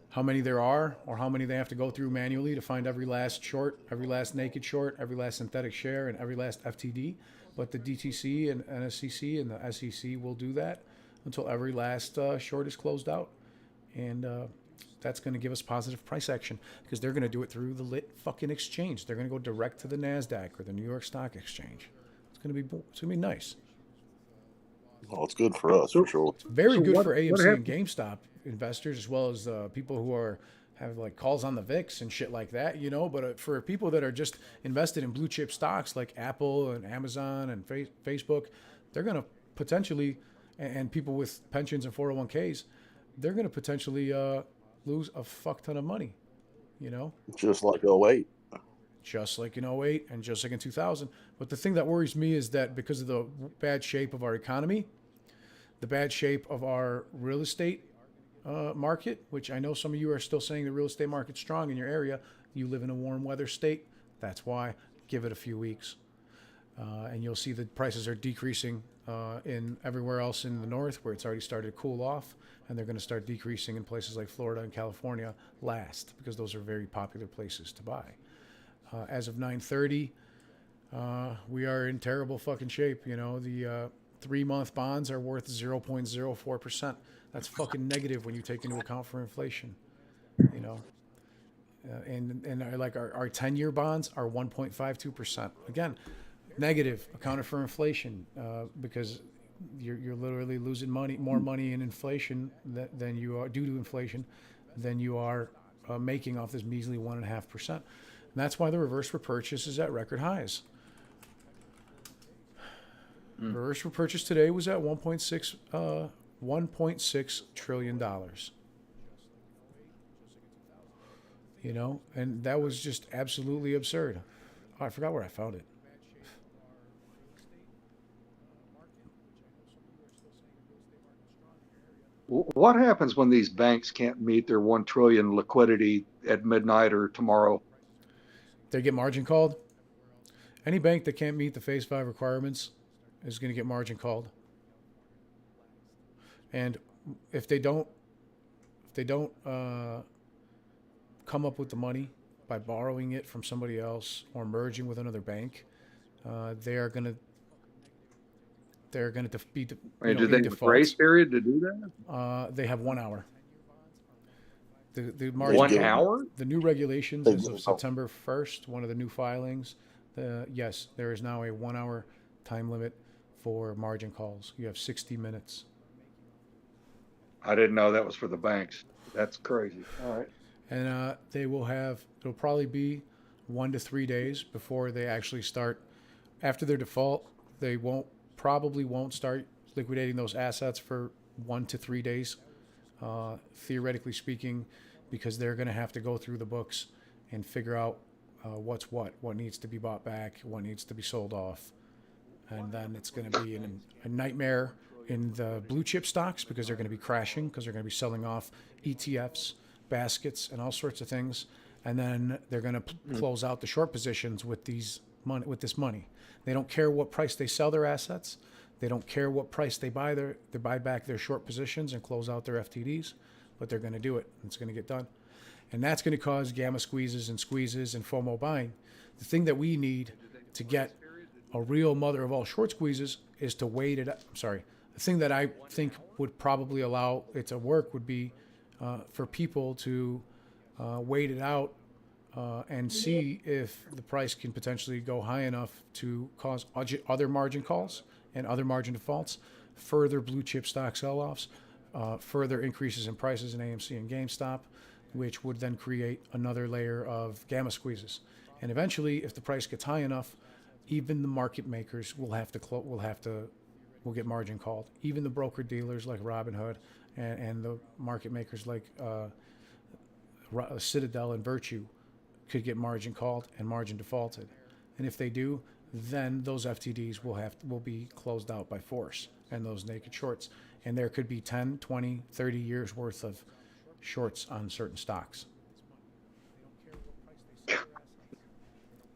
B: how many there are or how many they have to go through manually to find every last short, every last naked short, every last synthetic share, and every last FTD. But the DTC and NSCC and the SEC will do that until every last short is closed out. And that's going to give us positive price action because they're going to do it through the lit fucking exchange. They're going to go direct to the NASDAQ or the New York Stock Exchange. It's going to be nice.
H: Well, it's good for us, for sure.
B: It's very good for AMC and GameStop investors, as well as people who have like calls on the VIX and shit like that, But for people that are just invested in blue chip stocks like Apple and Amazon and Facebook, they're going to potentially, and people with pensions and 401ks, they're going to potentially lose a fuck ton of money,
H: Just like 08.
B: Just like in 08 and just like in 2000. But the thing that worries me is that because of the bad shape of our economy, the bad shape of our real estate market, which I know some of you are still saying the real estate market's strong in your area. You live in a warm weather state. That's why. Give it a few weeks. And you'll see the prices are decreasing in everywhere else in the north where it's already started to cool off. And they're going to start decreasing in places like Florida and California last because those are very popular places to buy. As of 9:30, We are in terrible fucking shape. You know, the 3-month bonds are worth 0.04%. That's fucking negative when you take into account for inflation. You know, and our 10-year bonds are 1.52%. Again, negative accounted for inflation because you're literally losing more money in inflation than you are due to inflation than you are making off this measly 1.5%. And that's why the reverse repurchase is at record highs. Reverse repurchase today was at $1.6 trillion. You know, and that was just absolutely absurd. Oh, I forgot where I found it.
C: What happens when these banks can't meet their 1 trillion liquidity at midnight or tomorrow?
B: They get margin called. Any bank that can't meet the phase 5 requirements is going to get margin called. And if they don't come up with the money by borrowing it from somebody else or merging with another bank, they're going to be
C: Do they have a grace period to do that?
B: They have 1 hour. The
C: 1 hour?
B: The new regulations as of September 1st, one of the new filings, yes, there is now a 1 hour time limit for margin calls. You have 60 minutes.
C: I didn't know that was for the banks. That's crazy. All right.
B: And it'll probably be 1 to 3 days before they actually start. After their default, they probably won't start liquidating those assets for 1 to 3 days, theoretically speaking, because they're going to have to go through the books and figure out what needs to be bought back, what needs to be sold off. And then it's going to be a nightmare in the blue chip stocks because they're going to be crashing because they're going to be selling off ETFs, baskets, and all sorts of things. And then they're going to close out the short positions with this money. They don't care what price they sell their assets. They don't care what price they buy back their short positions and close out their FTDs, but they're going to do it. It's going to get done. And that's going to cause gamma squeezes and FOMO buying. The thing that we need to get a real mother of all short squeezes is to wait it up. The thing that I think would probably allow it to work would be for people to wait it out and see if the price can potentially go high enough to cause other margin calls and other margin defaults, further blue chip stock sell-offs, further increases in prices in AMC and GameStop, which would then create another layer of gamma squeezes. And eventually, if the price gets high enough, even the market makers will get margin called. Even the broker dealers like Robinhood and the market makers like Citadel and Virtue could get margin called and margin defaulted. And if they do, then those FTDs will be closed out by force and those naked shorts. And there could be 10, 20, 30 years worth of shorts on certain stocks.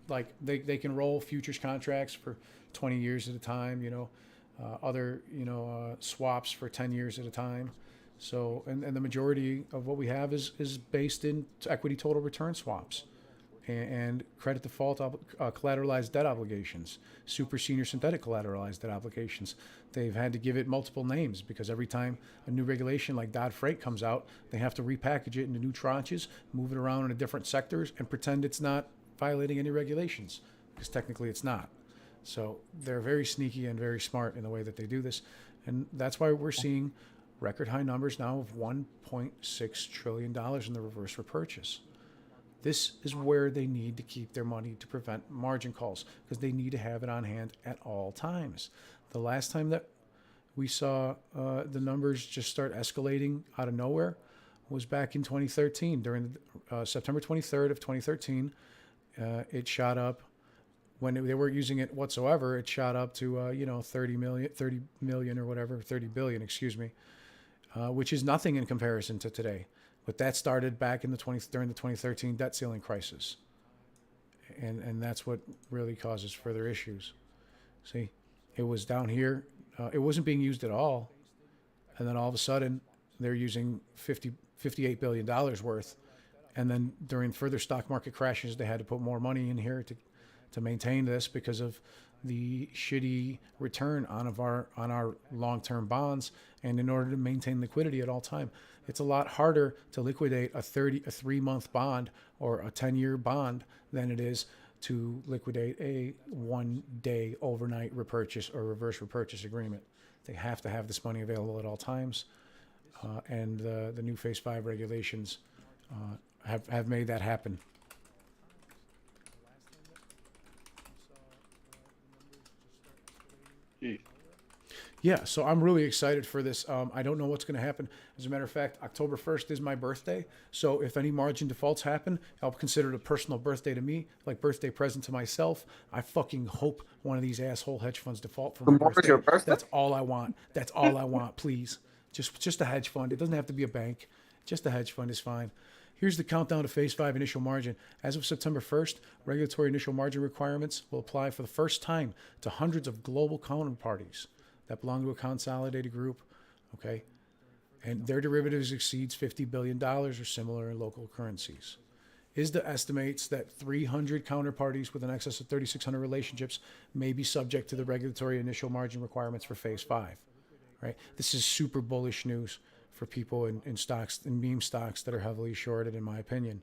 B: Like they can roll futures contracts for 20 years at a time, swaps for 10 years at a time. So, and the majority of what we have is based in equity total return swaps and credit default collateralized debt obligations, super senior synthetic collateralized debt obligations. They've had to give it multiple names because every time a new regulation like Dodd-Frank comes out, they have to repackage it into new tranches, move it around into different sectors, and pretend it's not violating any regulations because technically it's not. So they're very sneaky and very smart in the way that they do this. And that's why we're seeing record high numbers now of $1.6 trillion in the reverse repurchase. This is where they need to keep their money to prevent margin calls because they need to have it on hand at all times. The last time that we saw the numbers just start escalating out of nowhere was back in 2013. During September 23rd of 2013, it shot up. When they weren't using it whatsoever, it shot up to 30 million or whatever, 30 billion, excuse me, which is nothing in comparison to today. But that started back in during the 2013 debt ceiling crisis, and that's what really causes further issues. See, it was down here, it wasn't being used at all, and then all of a sudden they're using $58 billion worth, and then during further stock market crashes, they had to put more money in here to to maintain this because of the shitty return on our long-term bonds, and in order to maintain liquidity at all time. It's a lot harder to liquidate a 3-month bond or a 10-year bond than it is to liquidate a 1-day overnight repurchase or reverse repurchase agreement. They have to have this money available at all times, and the new Phase 5 regulations have made that happen. Yeah, so I'm really excited for this. I don't know what's going to happen. As a matter of fact, October 1st is my birthday. So if any margin defaults happen, I'll consider it a personal birthday to me, like birthday present to myself. I fucking hope one of these asshole hedge funds default for my birthday.
A: Your birthday?
B: That's all I want. That's all I want, please. Just a hedge fund. It doesn't have to be a bank. Just a hedge fund is fine. Here's the countdown to Phase 5 initial margin. As of September 1st, regulatory initial margin requirements will apply for the first time to hundreds of global counterparties that belong to a consolidated group, okay? And their derivatives exceeds $50 billion or similar in local currencies. ISDA estimates that 300 counterparties with an excess of 3,600 relationships may be subject to the regulatory initial margin requirements for Phase 5, right? This is super bullish news for people in stocks, in meme stocks that are heavily shorted, in my opinion.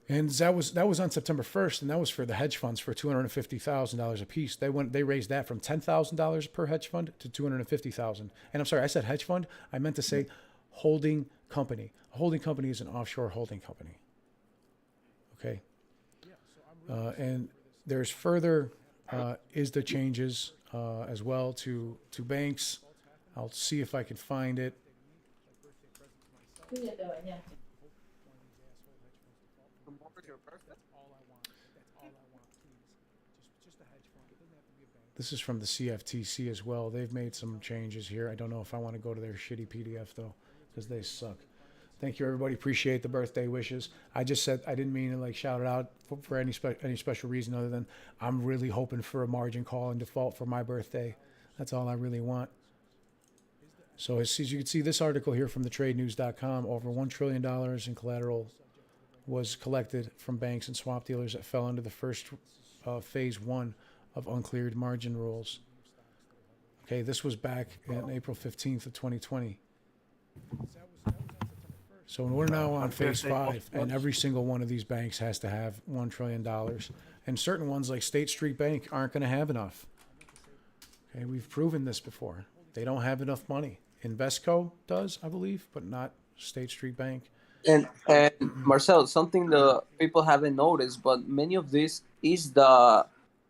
B: And that was on September 1st, and that was for the hedge funds for $250,000 a piece. They raised that from $10,000 per hedge fund to $250,000. And I'm sorry, I said hedge fund. I meant to say holding company. A holding company is an offshore holding company. Okay. And there's further ISDA changes as well to banks. I'll see if I can find it. This is from the CFTC as well. They've made some changes here. I don't know if I want to go to their shitty PDF though, because they suck. Thank you, everybody. Appreciate the birthday wishes. I just said I didn't mean to like shout it out for any special reason other than I'm really hoping for a margin call and default for my birthday. That's all I really want. So as you can see, this article here from thetradenews.com, over $1 trillion in collateral was collected from banks and swap dealers that fell under the first Phase 1 of uncleared margin rules. Okay, this was back in April 15th of 2020. So we're now on Phase 5, and every single one of these banks has to have $1 trillion. And certain ones like State Street Bank aren't going to have enough. Okay, we've proven this before. They don't have enough money. Invesco does, I believe, but not State Street Bank.
A: And Marcel, something the people haven't noticed, but many of these is the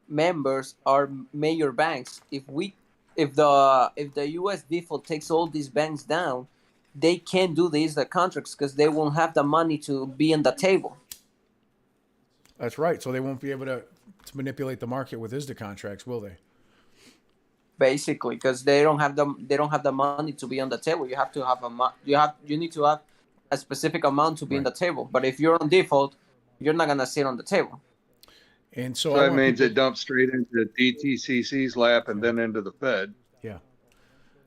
A: members are major banks. If the U.S. default takes all these banks down, they can't do the contracts because they won't have the money to be on the table.
B: That's right. So they won't be able to manipulate the market with ISDA contracts, will they?
A: Basically, because they don't have the money to be on the table. You have to have you need to have a specific amount to be on the table. But if you're on default, you're not gonna sit on the table.
B: And so
C: that means it dumps straight into DTCC's lap and then into the Fed.
B: Yeah.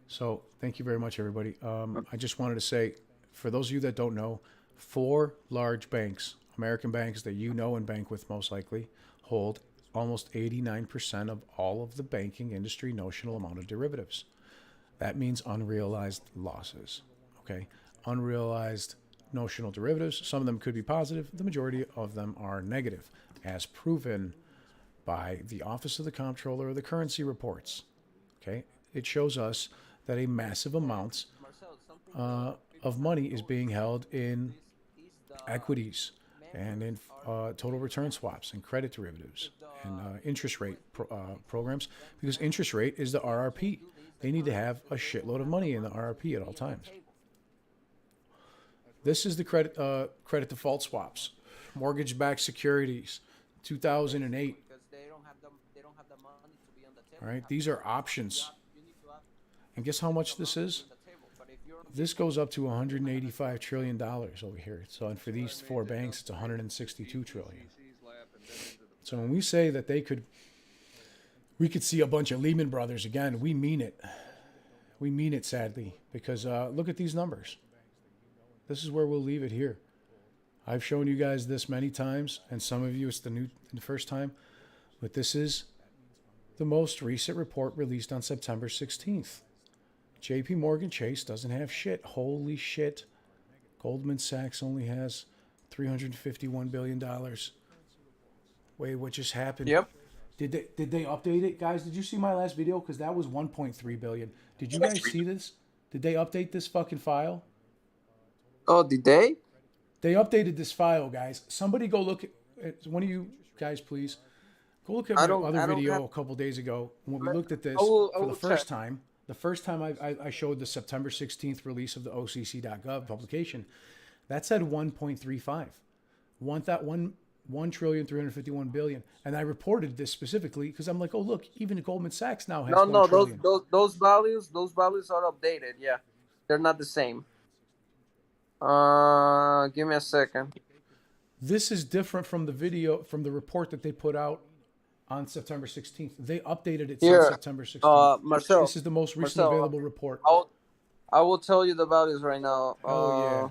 B: So thank you very much, everybody. I just wanted to say, for those of you that don't know, 4 large banks, American banks that you know and bank with most likely, hold almost 89% of all of the banking industry notional amount of derivatives. That means unrealized losses. Okay? Unrealized notional derivatives. Some of them could be positive. The majority of them are negative, as proven by the Office of the Comptroller of the Currency reports. Okay? It shows us that a massive amount of money is being held in equities and in total return swaps and credit derivatives and interest rate programs, because interest rate is the RRP. They need to have a shitload of money in the RRP at all times. This is the credit default swaps, mortgage-backed securities, 2008. All right, these are options. And guess how much this is? This goes up to $185 trillion over here. So, and for these 4 banks, it's $162 trillion. So when we say that we could see a bunch of Lehman Brothers again, we mean it. We mean it, sadly, because look at these numbers. This is where we'll leave it here. I've shown you guys this many times, and some of you it's the first time, but this is the most recent report released on September 16th. JP Morgan Chase doesn't have shit. Holy shit. Goldman Sachs only has $351 billion. Wait, what just happened?
A: Yep.
B: Did they update it, guys? Did you see my last video? Because that was 1.3 billion. Did you guys see this? Did they update this fucking file?
A: Oh, did they?
B: They updated this file, guys. Somebody go look at one of you guys, please. Go look at my other video a couple days ago when we looked at this for the first time. The first time I showed the September 16th release of the OCC.gov publication, that said 1.35. 1,351 billion. And I reported this specifically because I'm like, oh, look, even Goldman Sachs now has $1 trillion.
A: Those values are updated. Yeah, they're not the same. Give me a second.
B: This is different from the video, from the report that they put out on September 16th. They updated it since September 16th.
A: Marcel,
B: this is the most recent available report.
A: I will tell you the values right now.
B: Yeah.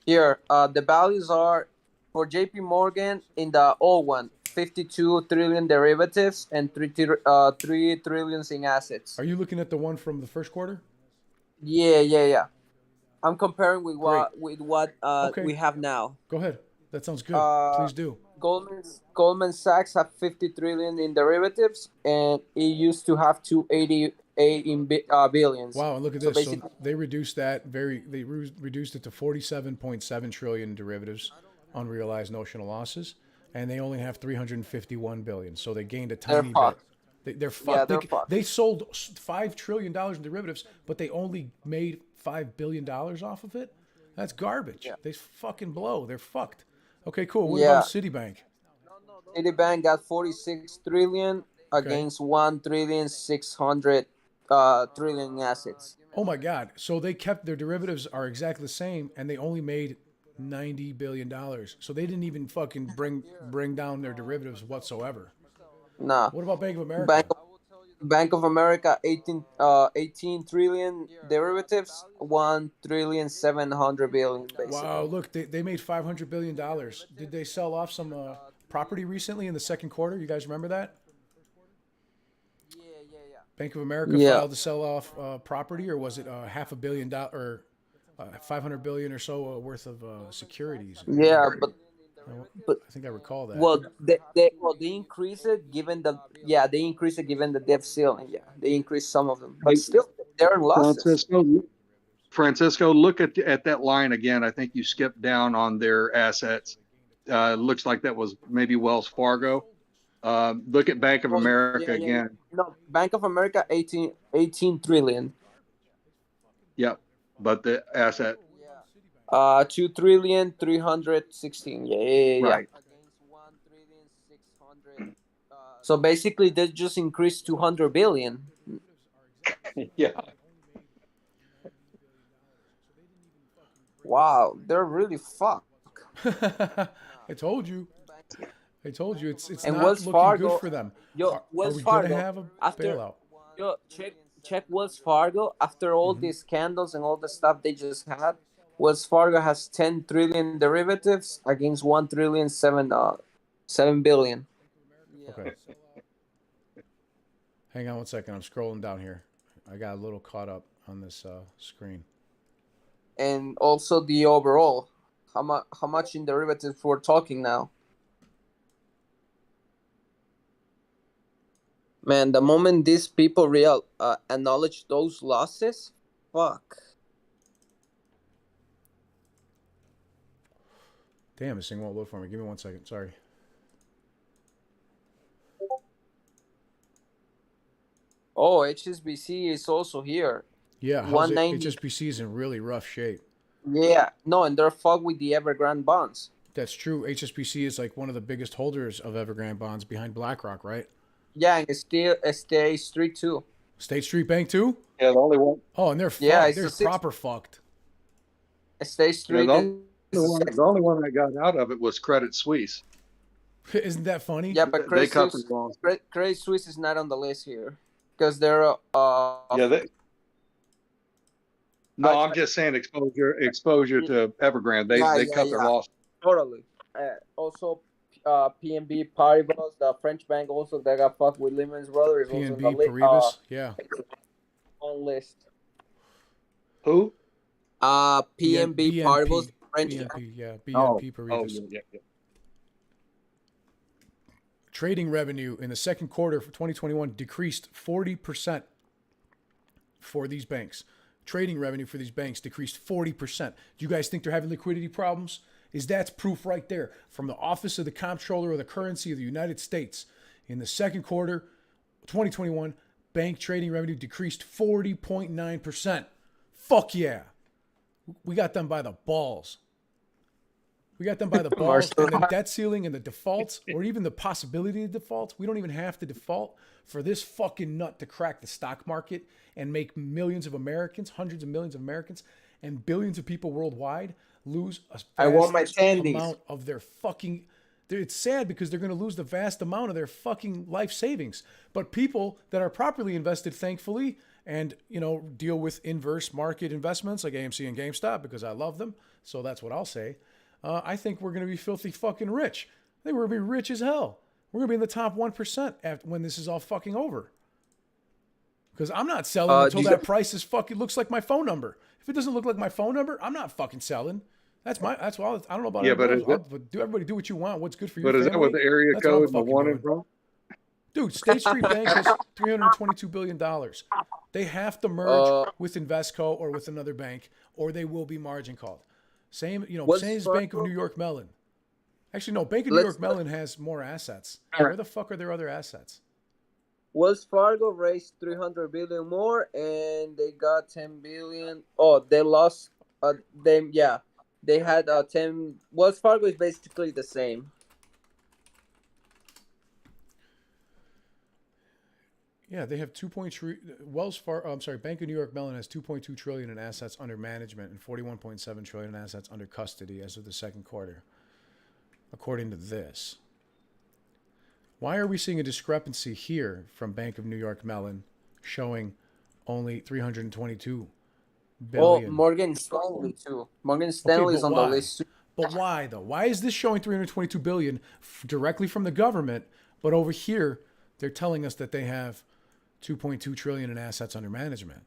A: Here, the values are for JP Morgan in the old one, 52 trillion derivatives and 3 trillion in assets.
B: Are you looking at the one from the first quarter?
A: Yeah. I'm comparing with what
B: Okay.
A: we have now.
B: Go ahead. That sounds good. Please do.
A: Goldman Sachs have 50 trillion in derivatives, and it used to have 288 in billions.
B: Wow, and look at this. So they reduced that they reduced it to 47.7 trillion in derivatives, unrealized notional losses, and they only have 351 billion. So they gained a tiny bit. They're fucked. They sold $5 trillion in derivatives, but they only made $5 billion off of it. That's garbage. Yeah. They fucking blow. They're fucked. Okay, cool. What about Citibank?
A: Citibank got 46 trillion against 1,600 trillion in assets.
B: Oh my God. So they kept their derivatives are exactly the same, and they only made $90 billion. So they didn't even fucking bring down their derivatives whatsoever.
A: Nah.
B: What about Bank of America?
A: Bank of America, 18 trillion derivatives, 1,700 billion. Basically.
B: Wow, look, they made $500 billion. Did they sell off some property recently in the second quarter? You guys remember that?
A: Yeah.
B: Bank of America filed to sell off property, or was it $500 million or $500 billion or so worth of securities?
A: Yeah, but
B: I think I recall that.
A: Well, they increased it given the debt ceiling. Yeah, they increased some of them, but still they're in losses.
C: Francisco, look at that line again. I think you skipped down on their assets. Looks like that was maybe Wells Fargo. Look at Bank of America again.
A: No, Bank of America, 18 trillion.
C: Yep, but the asset.
A: 2,316. Yeah.
C: Right.
A: So basically, they just increased 200 billion.
C: Yeah.
A: Wow, they're really fucked.
B: I told you. It's
A: and
B: not
A: Wells
B: looking
A: Fargo,
B: good for them.
A: Wells
B: are we
A: Fargo
B: gonna have a bailout?
A: Check Wells Fargo after all these scandals and all the stuff they just had. Wells Fargo has 10 trillion derivatives against 1,7 billion.
B: Okay. Hang on 1 second. I'm scrolling down here. I got a little caught up on this screen.
A: And also the overall, how much in derivatives we're talking now? Man, the moment these people acknowledge those losses, fuck.
B: Damn, this thing won't load for me. Give me 1 second. Sorry.
A: Oh, HSBC is also here.
B: Yeah, HSBC is in really rough shape.
A: Yeah, no, and they're fucked with the Evergrande bonds.
B: That's true. HSBC is like one of the biggest holders of Evergrande bonds behind BlackRock, right?
A: Yeah, and it's still State Street too.
B: State Street Bank too?
C: Yeah, the only one.
B: Oh, and they're fucked. They're proper fucked.
A: State Street.
C: Yeah, the only one that got out of it was Credit Suisse.
B: Isn't that funny?
A: Yeah, but Credit Suisse is not on the list here because they're
C: No, I'm just saying exposure to Evergrande. They cut their loss.
A: Totally. Also, PNB Paribas, the French bank, also that got fucked with Lehman Brothers.
B: PNB
A: Also
B: Paribas, yeah.
A: On list.
C: Who?
A: PNB Paribas, French.
B: BNP, yeah. BNP Paribas.
C: Oh, yeah.
B: Trading revenue in the second quarter for 2021 decreased 40% for these banks. Trading revenue for these banks decreased 40%. Do you guys think they're having liquidity problems? That's proof right there from the Office of the Comptroller of the Currency of the United States. In the second quarter 2021, bank trading revenue decreased 40.9%. Fuck yeah. We got them by the balls. We got them by the balls. And the debt ceiling and the defaults, or even the possibility of defaults, we don't even have to default for this fucking nut to crack the stock market and make millions of Americans, hundreds of millions of Americans, and billions of people worldwide lose a vast amount of their fucking... It's sad because they're going to lose the vast amount of their fucking life savings. But people that are properly invested, thankfully, and, deal with inverse market investments like AMC and GameStop because I love them. So that's what I'll say. I think we're going to be filthy fucking rich. I think we're going to be rich as hell. We're going to be in the top 1% when this is all fucking over. Because I'm not selling until that price is fucking looks like my phone number. If it doesn't look like my phone number, I'm not fucking selling. That's all. I don't know about everybody do what you want. What's good for you.
C: But is that what the area code and the one in front?
B: Dude, State Street Bank has $322 billion. They have to merge with Invesco or with another bank, or they will be margin called. Same as Bank of New York Mellon. Actually, no, Bank of New York Mellon has more assets. Where the fuck are their other assets?
A: Wells Fargo raised $300 billion more, and they got $10 billion. Oh, they lost. They had 10. Wells Fargo is basically the same.
B: Yeah, they have Bank of New York Mellon has $2.2 trillion in assets under management and $41.7 trillion in assets under custody as of the second quarter, according to this. Why are we seeing a discrepancy here from Bank of New York Mellon showing only $322 billion?
A: Well, Morgan Stanley too. Morgan Stanley's on the list.
B: But why though? Why is this showing $322 billion directly from the government, but over here they're telling us that they have $2.2 trillion in assets under management?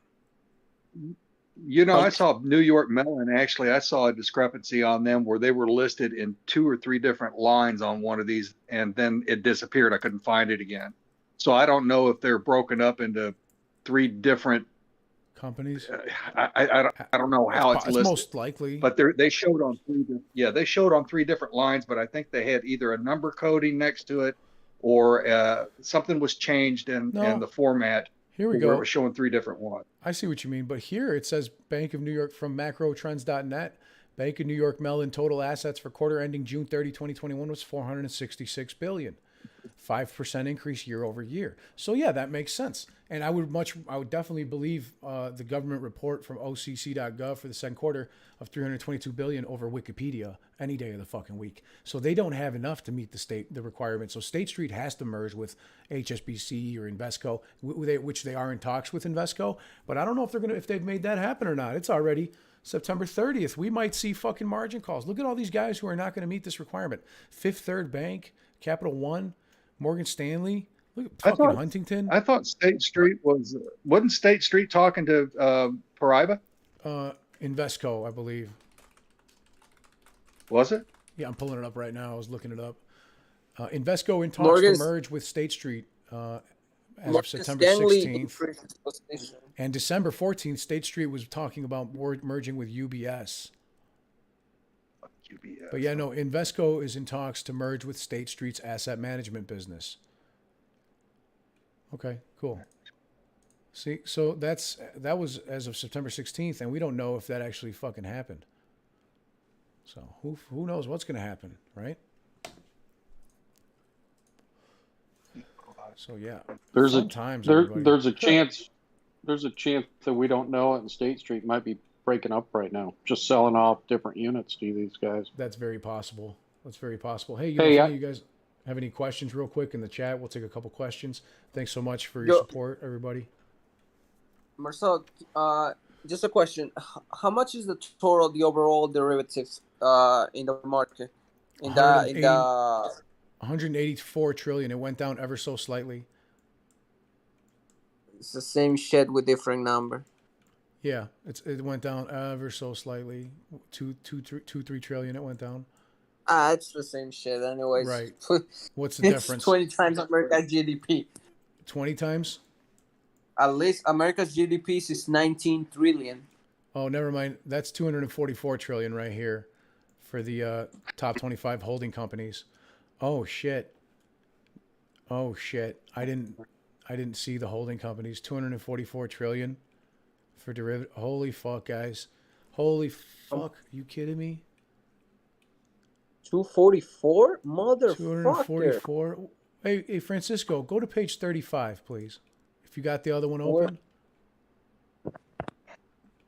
C: I saw New York Mellon. Actually, I saw a discrepancy on them where they were listed in 2 or 3 different lines on one of these, and then it disappeared. I couldn't find it again. So I don't know if they're broken up into 3 different
B: companies.
C: I don't know how it's listed.
B: Most likely,
C: but they showed on 3. They showed on 3 different lines, but I think they had either a number coding next to it, or something was changed in the format.
B: Here we go.
C: It was showing 3 different ones.
B: I see what you mean, but here it says Bank of New York from macrotrends.net. Bank of New York Mellon total assets for quarter ending June 30, 2021 was $466 billion. 5% increase year over year. So yeah, that makes sense. And I would definitely believe the government report from OCC.gov for the second quarter of $322 billion over Wikipedia any day of the fucking week. So they don't have enough to meet the requirement. So State Street has to merge with HSBC or Invesco, which they are in talks with Invesco. But I don't know if they've made that happen or not. It's already September 30th. We might see fucking margin calls. Look at all these guys who are not going to meet this requirement. Fifth Third Bank, Capital One, Morgan Stanley. Look at fucking Huntington.
C: I thought State Street wasn't State Street talking to Paribas?
B: Invesco, I believe.
C: Was it?
B: Yeah, I'm pulling it up right now. I was looking it up. Invesco in talks to merge with State Street as of September 16th. And December 14th, State Street was talking about merging with UBS. But yeah, no, Invesco is in talks to merge with State Street's asset management business. Okay, cool. See, so that was as of September 16th, and we don't know if that actually fucking happened. So who knows what's going to happen, right? So yeah,
I: there's a chance that we don't know it, and State Street might be breaking up right now, just selling off different units to these guys.
B: That's very possible. Hey, you guys have any questions real quick in the chat? We'll take a couple questions. Thanks so much for your support, everybody.
A: Marcel, just a question. How much is the total, the overall derivatives in the market? In the
B: 184 trillion. It went down ever so slightly.
A: It's the same shit with different number.
B: Yeah, it went down ever so slightly. 3 trillion. It went down.
A: It's the same shit, anyways.
B: Right. What's the
A: It's
B: difference?
A: 20 times America's GDP.
B: 20 times?
A: At least America's GDP is 19 trillion.
B: Oh, never mind. That's 244 trillion right here for the top 25 holding companies. Oh shit. Oh shit. I didn't see the holding companies. 244 trillion for derivative. Holy fuck, guys. Holy fuck. Are you kidding me?
A: 244? Motherfucker.
B: 244. Hey, Francisco, go to page 35, please. If you got the other one open.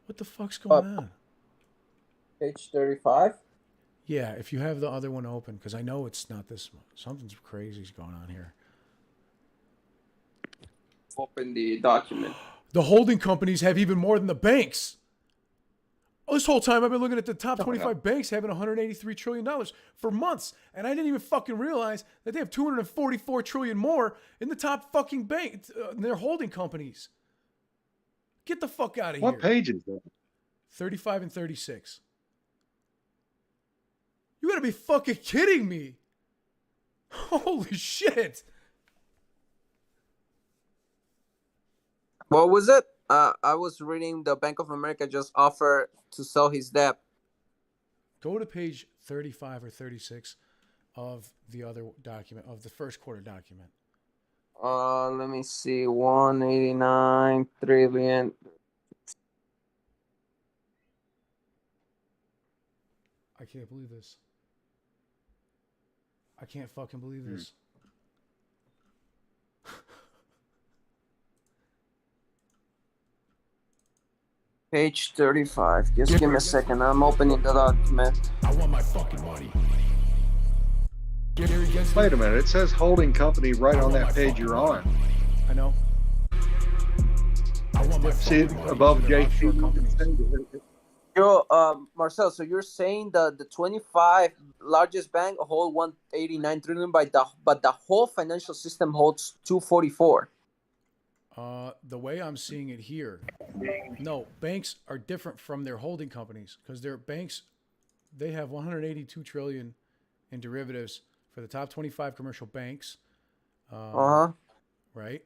B: What the fuck's going on?
A: Page 35?
B: Yeah, if you have the other one open, because I know it's not this one. Something's crazy's going on here.
A: Open the document.
B: The holding companies have even more than the banks. This whole time I've been looking at the top 25 banks having $183 trillion for months, and I didn't even fucking realize that they have $244 trillion more in the top fucking bank, their holding companies. Get the fuck out of here.
C: What page is that?
B: 35 and 36. You gotta be fucking kidding me. Holy shit.
A: What was it? I was reading the Bank of America just offered to sell his debt.
B: Go to page 35 or 36 of the other document, of the first quarter document.
A: Let me see. 189 trillion.
B: I can't believe this. I can't fucking believe this.
A: Page 35. Just give me a second. I'm opening the document.
B: I want my fucking money.
C: Wait a minute. It says holding company right on that page you're on.
B: I know. I want my
C: See it above JP.
A: Yo, Marcel, so you're saying that the 25 largest bank hold 189 trillion, but the whole financial system holds 244.
B: The way I'm seeing it here, no, banks are different from their holding companies because their banks, they have 182 trillion in derivatives for the top 25 commercial banks. Right?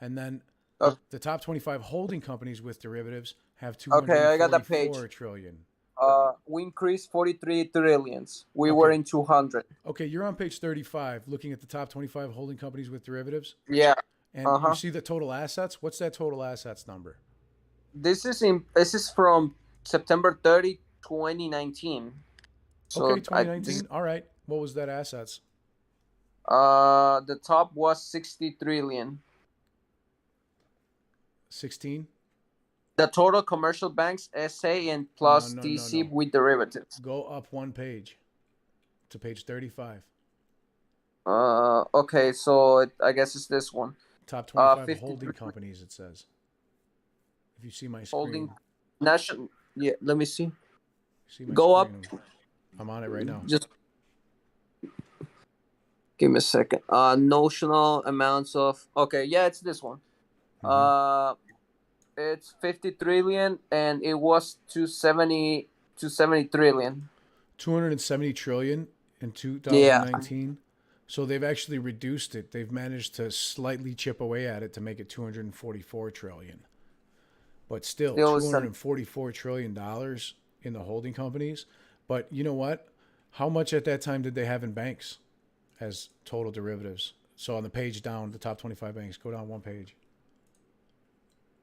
B: And then the top 25 holding companies with derivatives have 244 trillion.
A: We increased 43 trillions. We were in 200.
B: Okay, you're on page 35 looking at the top 25 holding companies with derivatives.
A: Yeah.
B: And you see the total assets? What's that total assets number?
A: This is from September 30, 2019. So
B: okay, 2019. All right. What was that assets?
A: The top was 60 trillion.
B: 16?
A: The total commercial banks, SA and plus DC with derivatives.
B: Go up one page to page 35.
A: Okay, so I guess it's this one.
B: Top 25 holding companies, it says. If you see my screen.
A: Holding national. Yeah, let me see.
B: See my
A: Go
B: screen?
A: up.
B: I'm on it right now.
A: Just give me a second. Notional amounts of. Okay, yeah, it's this one. It's 50 trillion, and it was 270 trillion.
B: 270 trillion in 2019. Yeah. So they've actually reduced it. They've managed to slightly chip away at it to make it 244 trillion. But still $244 trillion in the holding companies. But you know what? How much at that time did they have in banks as total derivatives? So on the page down, the top 25 banks, go down one page.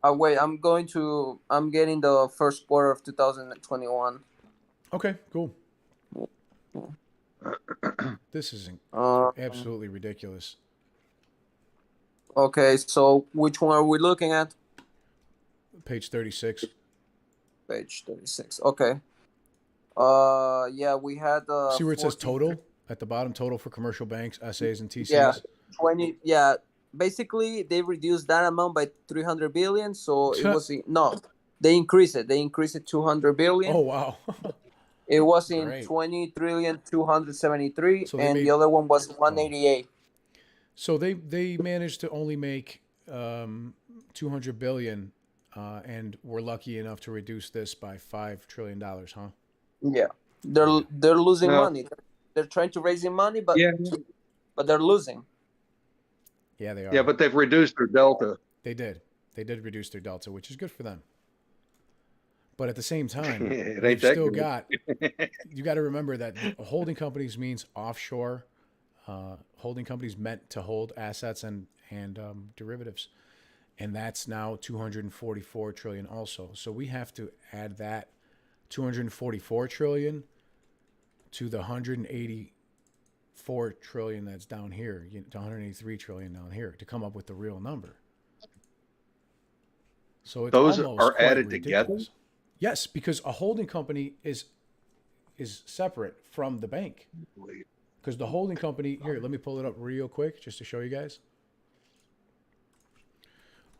A: Wait, I'm getting the first quarter of 2021.
B: Okay, cool. This is absolutely ridiculous.
A: Okay, so which one are we looking at?
B: Page 36.
A: Page 36. Okay. Yeah, we had
B: see where it says total at the bottom, total for commercial banks, SAs, and TCs.
A: Yeah, 20. Yeah, basically they reduced that amount by 300 billion. So it was They increased it. They increased it 200 billion.
B: Oh wow.
A: It was in
B: Great.
A: 20 trillion 273,
B: So
A: and the other one was 188.
B: So they managed to only make 200 billion, and we're lucky enough to reduce this by $5 trillion, huh?
A: Yeah, they're losing money. They're trying to raise money, but they're losing.
B: Yeah, they are.
C: Yeah, but they've reduced their delta.
B: They did reduce their delta, which is good for them. But at the same time, they've still got. You got to remember that holding companies means offshore. Holding companies meant to hold assets and derivatives, and that's now 244 trillion also. So we have to add that 244 trillion to the 184 trillion that's down here, to 183 trillion down here, to come up with the real number. So it's
C: those
B: almost
C: are
B: quite
C: added
B: ridiculous.
C: together.
B: Yes, because a holding company is separate from the bank. Because the holding company, here, let me pull it up real quick just to show you guys.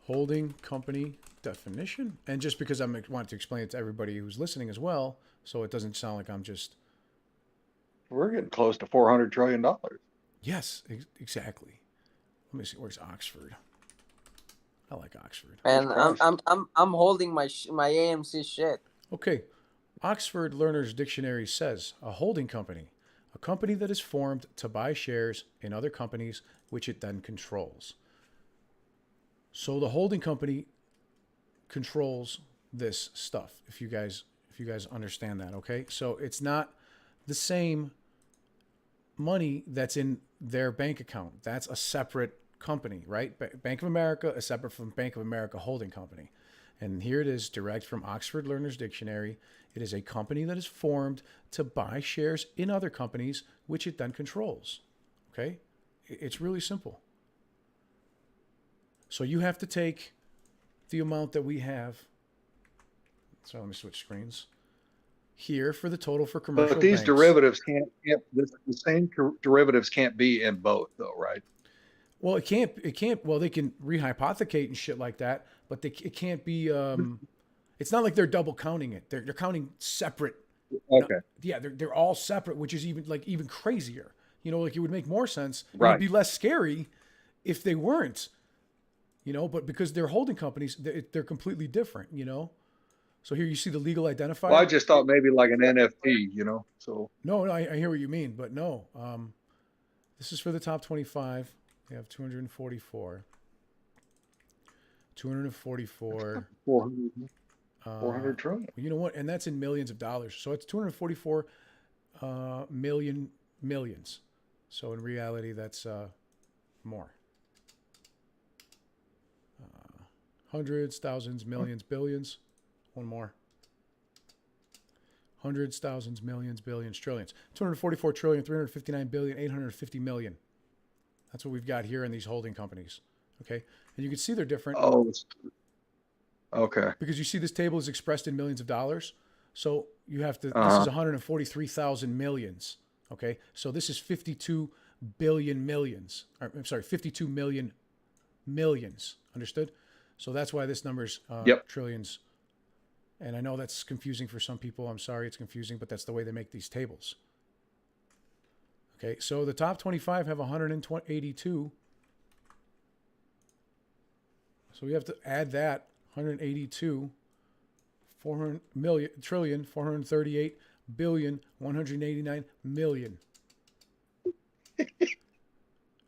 B: Holding company definition. And just because I want to explain it to everybody who's listening as well, so it doesn't sound like I'm just...
C: We're getting close to $400 trillion.
B: Yes, exactly. Let me see, where's Oxford? I like Oxford.
A: And I'm holding my AMC shit.
B: Okay. Oxford Learner's Dictionary says a holding company, a company that is formed to buy shares in other companies which it then controls. So the holding company controls this stuff. If you guys understand that, okay? So it's not the same money that's in their bank account. That's a separate company, right? Bank of America is separate from Bank of America Holding Company. And here it is, direct from Oxford Learner's Dictionary. It is a company that is formed to buy shares in other companies, which it then controls. Okay? It's really simple. So you have to take the amount that we have. So let me switch screens. Here for the total for commercial
C: But these
B: banks.
C: derivatives the same derivatives can't be in both, though, right?
B: Well, it can't. Well, they can rehypothecate and shit like that, but it can't be. It's not like they're double counting it. They're counting separate.
C: Okay.
B: Yeah, they're all separate, which is even crazier. You know, like it would make more sense. It
C: Right.
B: would be less scary if they weren't. You know, but because they're holding companies, they're completely different. You know. So here you see the legal identifier.
C: Well, I just thought maybe like an NFT, you know. So
B: No, I hear what you mean, but no. This is for the top 25. We have 244. 244.
C: 400 trillion.
B: You know what? And that's in millions of dollars. So it's 244 millions. So in reality, that's more. Hundreds, thousands, millions, billions. One more. Hundreds, thousands, millions, billions, trillions. 244 trillion, 359 billion, 850 million. That's what we've got here in these holding companies. Okay. And you can see they're different.
C: Oh, okay.
B: Because you see this table is expressed in millions of dollars. So you have to, this is 143,000 millions. Okay. So this is 52 billion millions. Or, I'm sorry, 52 million millions. Understood? So that's why this number's trillions. And I know that's confusing for some people. I'm sorry it's confusing, but that's the way they make these tables. Okay, so the top 25 have 182. So we have to add that 182, 400 million, trillion, 438 billion, 189 million.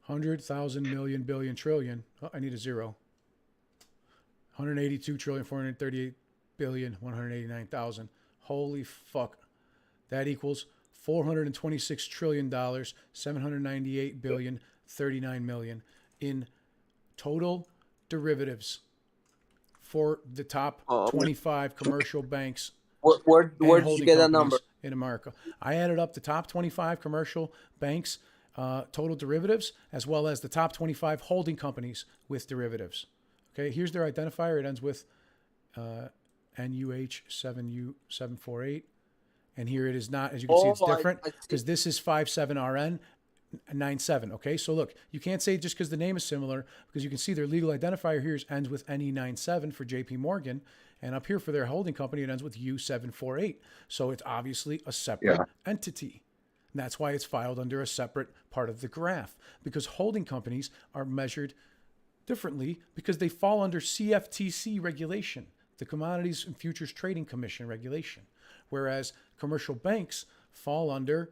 B: 100,000 million, billion, trillion. Oh, I need a zero. 182 trillion, 438 billion, 189,000. Holy fuck. That equals $426 trillion, 798 billion, 39 million in total derivatives for the top 25 commercial banks.
A: Where did you get that number?
B: In America. I added up the top 25 commercial banks, total derivatives, as well as the top 25 holding companies with derivatives. Okay, here's their identifier. It ends with NUH7U748. And here it is not, as you can see, it's different because this is 57RN. 97. Okay, so look, you can't say just because the name is similar, because you can see their legal identifier here ends with NE97 for JP Morgan, and up here for their holding company it ends with U748. So it's obviously a separate entity. And that's why it's filed under a separate part of the graph, because holding companies are measured differently because they fall under CFTC regulation, the Commodities and Futures Trading Commission regulation, whereas commercial banks fall under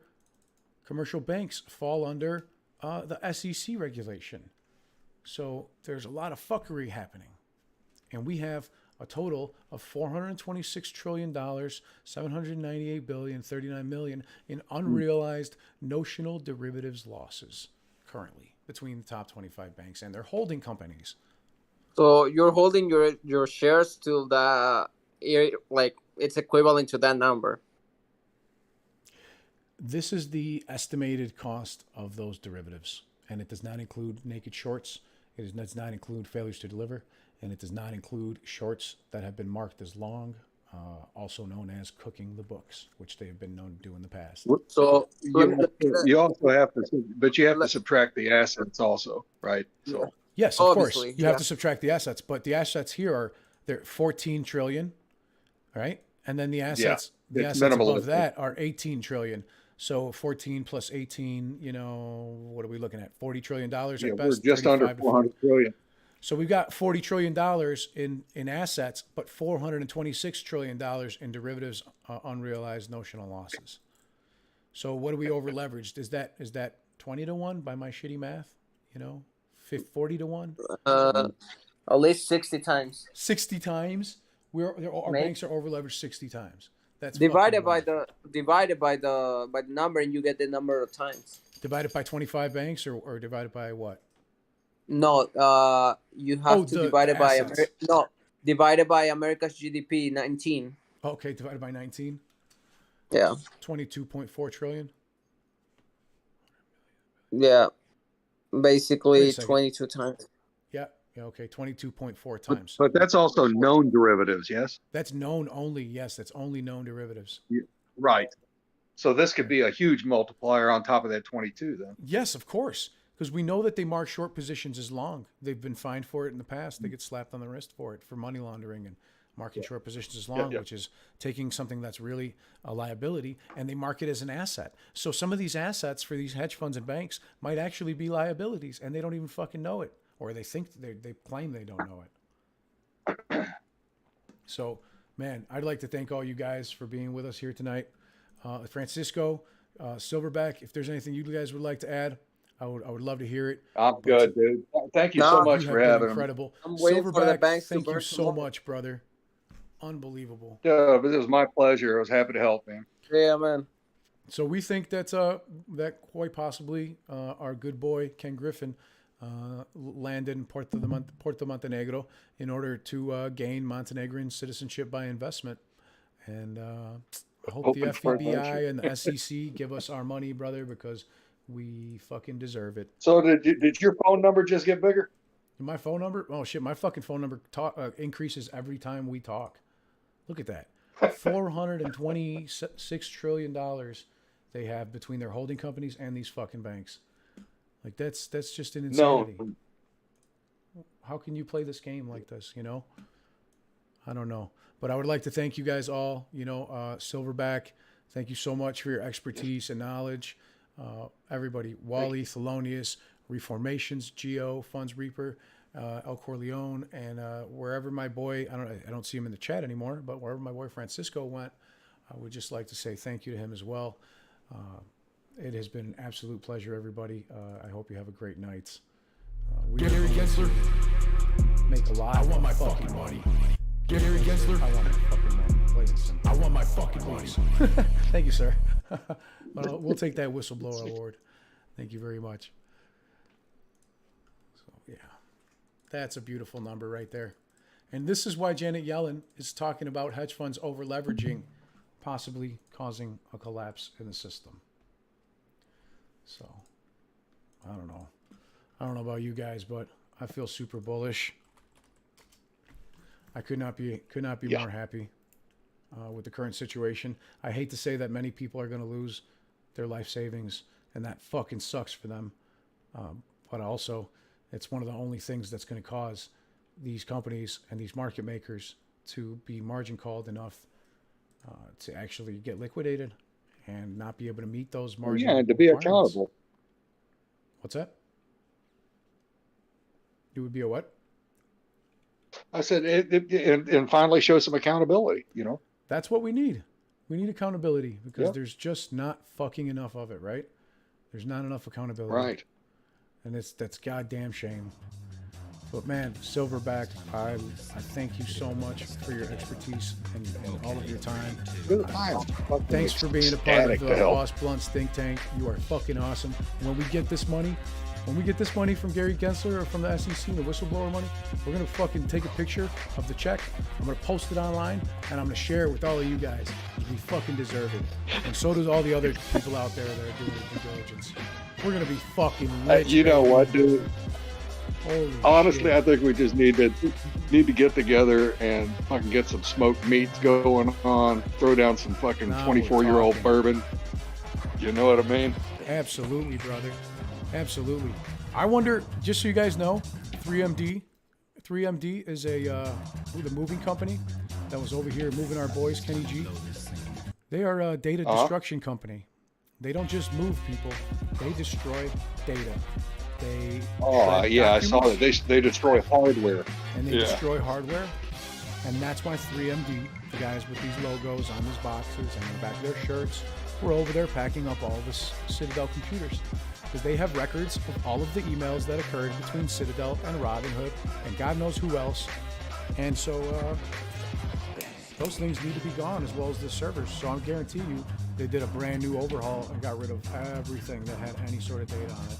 B: the SEC regulation. So there's a lot of fuckery happening. And we have a total of $426 trillion, $798 billion, $39 million in unrealized notional derivatives losses currently between the top 25 banks and their holding companies.
A: So you're holding your shares to the, like, it's equivalent to that number.
B: This is the estimated cost of those derivatives, and it does not include naked shorts. It does not include failures to deliver, and it does not include shorts that have been marked as long, also known as cooking the books, which they have been known to do in the past.
A: So
C: you also have to, but you have to subtract the assets also, right? So
B: yes, of course, you have to subtract the assets, but the assets here they're 14 trillion, right? And then the assets, the assets above that are 18 trillion. So 14 plus 18, what are we looking at? $40 trillion at best.
C: We're just under 400 trillion.
B: So we've got $40 trillion in assets, but $426 trillion in derivatives, unrealized notional losses. So what are we over leveraged? Is that 20 to 1 by my shitty math? 40 to 1?
A: At least 60 times.
B: 60 times? Our banks are over leveraged 60 times. That's
A: divided by the number, and you get the number of times.
B: Divided by 25 banks, or divided by what?
A: No, you have to divide it by divided by America's GDP 19.
B: Okay, divided by 19.
A: Yeah.
B: 22.4 trillion.
A: Yeah, basically 22 times.
B: Yeah. Okay, 22.4 times.
C: But that's also known derivatives, yes?
B: That's known only, yes. That's only known derivatives.
C: Yeah, right. So this could be a huge multiplier on top of that 22 then.
B: Yes, of course. Because we know that they mark short positions as long. They've been fined for it in the past. They get slapped on the wrist for it, for money laundering and marking short positions as long, which is taking something that's really a liability, and they mark it as an asset. So some of these assets for these hedge funds and banks might actually be liabilities, and they don't even fucking know it. Or they think they claim they don't know it. So, man, I'd like to thank all you guys for being with us here tonight. Francisco, Silverback, if there's anything you guys would like to add, I would love to hear it.
C: I'm good, dude. Thank you so much for having me.
B: Incredible.
A: I'm waiting for the banks
B: thank you so much, brother. Unbelievable.
C: Yeah, it was my pleasure. I was happy to help, man.
A: Yeah, man.
B: So we think that quite possibly our good boy Ken Griffin landed in Puerto Montenegro in order to gain Montenegrin citizenship by investment. And I hope the FBI and the SEC give us our money, brother, because we fucking deserve it.
C: So did your phone number just get bigger?
B: My phone number? Oh, shit. My fucking phone number increases every time we talk. Look at that. $426 trillion they have between their holding companies and these fucking banks. Like, that's just an insanity. No. How can you play this game like this, I don't know. But I would like to thank you guys all, Silverback. Thank you so much for your expertise and knowledge. Everybody, Wally, Thelonious, Reformations, Geo, Funds Reaper, El Corleone, and wherever my boy, I don't see him in the chat anymore, but wherever my boy Francisco went, I would just like to say thank you to him as well. It has been an absolute pleasure, everybody. I hope you have a great night. Gary Gensler, make a lot. I want my fucking money. Gary Gensler, I want my fucking money. I want my fucking money. Thank you, sir. We'll take that whistleblower award. Thank you very much. So, yeah, that's a beautiful number right there. And this is why Janet Yellen is talking about hedge funds over leveraging, possibly causing a collapse in the system. So, I don't know. I don't know about you guys, but I feel super bullish. I could not be more happy with the current situation. I hate to say that many people are going to lose their life savings and that fucking sucks for them. But also, it's one of the only things that's going to cause these companies and these market makers to be margin called enough to actually get liquidated and not be able to meet those margin
C: and to be
B: requirements.
C: accountable.
B: What's that? You would be a what?
C: I said, and finally show some accountability, you know?
B: That's what we need. We need accountability because there's just not fucking enough of it, right? There's not enough accountability.
C: Right.
B: And that's goddamn shame. But man, Silverback, I thank you so much for your expertise and all of your time. Thanks for being a part of the Boss Blunts think tank. You are fucking awesome. When we get this money from Gary Gensler or from the SEC, the whistleblower money, we're going to fucking take a picture of the check. I'm going to post it online and I'm going to share it with all of you guys. We fucking deserve it. And so does all the other people out there that are doing due diligence. We're going to be fucking rich.
C: You know what, dude?
B: Holy
C: Honestly,
B: shit.
C: I think we just need to get together and fucking get some smoked meats going on, throw down some fucking 24-year-old bourbon. You know what I mean?
B: Absolutely, brother. Absolutely. I wonder, just so you guys know, 3MD is the moving company that was over here moving our boys, Kenny G. They are a data destruction company. They don't just move people, they destroy data. They
C: I saw that. They destroy hardware.
B: And they destroy hardware. And that's why 3MD, the guys with these logos on these boxes and on the back of their shirts, were over there packing up all this Citadel computers. Because they have records of all of the emails that occurred between Citadel and Robinhood and God knows who else. And so those things need to be gone as well as the servers. So I guarantee you they did a brand new overhaul and got rid of everything that had any sort of data on it.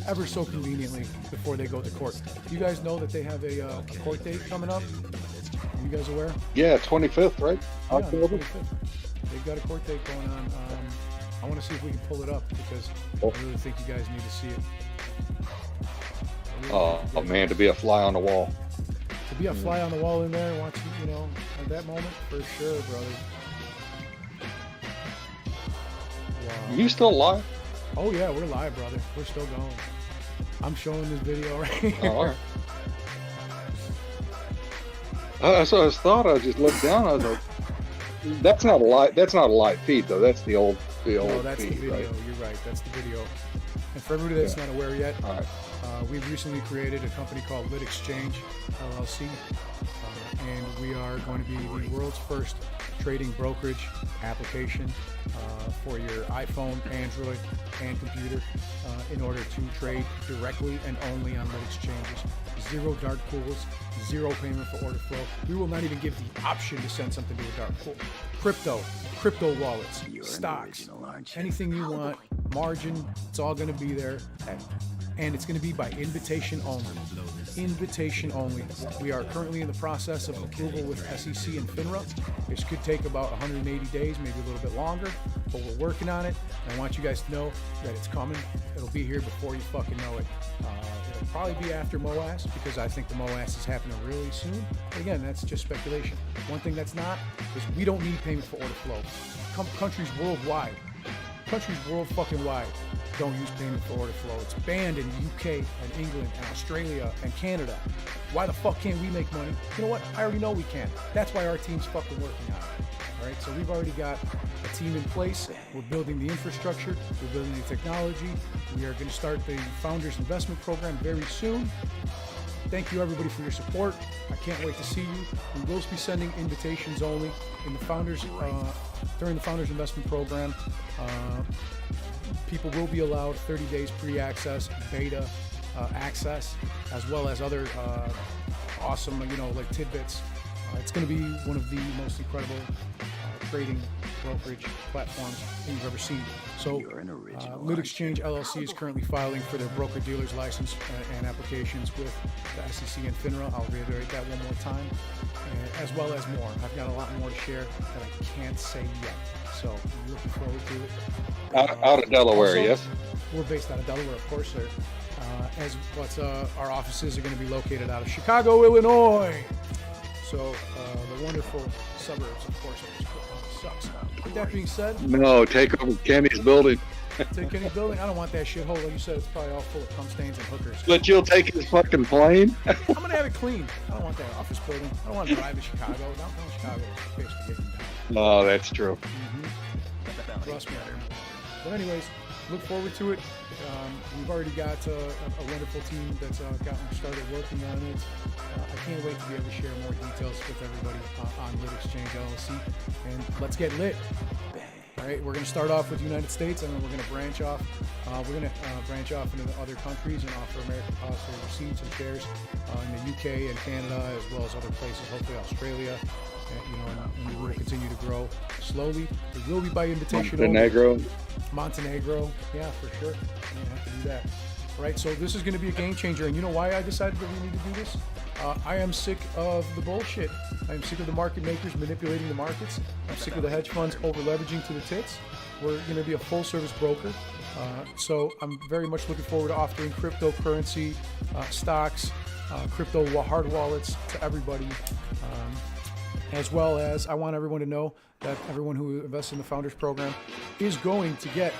B: Ever so conveniently before they go to court. You guys know that they have a court date coming up? Are you guys aware?
C: Yeah, 25th, right?
B: Yeah,
C: October.
B: 25th. They've got a court date going on. I want to see if we can pull it up because I really think you guys need to see it.
C: Oh man, to be a fly on the wall.
B: To be a fly on the wall in there, watching, at that moment, for sure, brother. Wow.
C: You still live?
B: Oh yeah, we're live, brother. We're still going. I'm showing this video right here.
C: All right. So I thought I just looked down. I was like, "That's not a live. That's not a live feed, though. That's the old
B: No, that's
C: feed,
B: the video.
C: Right?
B: You're right. That's the video. And for everybody that's not aware yet, we've recently created a company called Lit Exchange LLC, and we are going to be the world's first trading brokerage application for your iPhone, Android, and computer in order to trade directly and only on lit exchanges. Zero dark pools, zero payment for order flow. We will not even give the option to send something to a dark pool. Crypto wallets, stocks, anything you want, margin, it's all going to be there. And it's going to be by invitation only. Invitation only. We are currently in the process of approval with SEC and FINRA. This could take about 180 days, maybe a little bit longer, but we're working on it. And I want you guys to know that it's coming. It'll be here before you fucking know it. It'll probably be after MOASS because I think the MOASS is happening really soon. But again, that's just speculation. One thing that's not is we don't need payment for order flow. Countries worldwide fucking wide don't use payment for order flow. It's banned in the UK and England and Australia and Canada. Why the fuck can't we make money? You know what? I already know we can. That's why our team's fucking working on it. All right, so we've already got a team in place. We're building the infrastructure. We're building the technology. We are going to start the Founders Investment Program very soon. Thank you, everybody, for your support. I can't wait to see you. We will be sending invitations only in the Founders during the Founders Investment Program. People will be allowed 30 days pre-access, beta access, as well as other awesome, like tidbits. It's going to be one of the most incredible trading brokerage platforms that you've ever seen. So, Lit Exchange LLC is currently filing for their broker-dealer's license and applications with the SEC and FINRA. I'll reiterate that one more time, as well as more. I've got a lot more to share that I can't say yet. So, I'm looking forward to it.
C: Out of Delaware, yes?
B: We're based out of Delaware, of course, sir. Our offices are going to be located out of Chicago, Illinois. So, the wonderful suburbs, of course, of this sucks. With that being said,
C: no, take over Kenny's building.
B: Take any building. I don't want that shithole. Like you said, it's probably all full of cum stains and hookers.
C: But you'll take his fucking plane?
B: I'm going to have it clean. I don't want that office building. I don't want to drive to Chicago. Downtown Chicago is a bitch to get me down.
C: No, that's true.
B: Trust me. But anyways, look forward to it. We've already got a wonderful team that's gotten started working on it. I can't wait to be able to share more details with everybody on Lit Exchange LLC. And let's get lit. All right, we're going to start off with the United States, and then we're going to branch off. We're going to branch off into other countries and offer American depository receipts and shares in the UK and Canada, as well as other places, hopefully Australia. And we will continue to grow slowly. It will be by invitation. Montenegro, yeah, for sure. We're gonna have to do that. All right, so this is going to be a game changer, and you know why I decided that we need to do this? I am sick of the bullshit. I am sick of the market makers manipulating the markets. I'm sick of the hedge funds over leveraging to the tits. We're going to be a full service broker. So I'm very much looking forward to offering cryptocurrency, stocks, crypto hard wallets to everybody. As well as I want everyone to know that everyone who invests in the Founders Program is going to get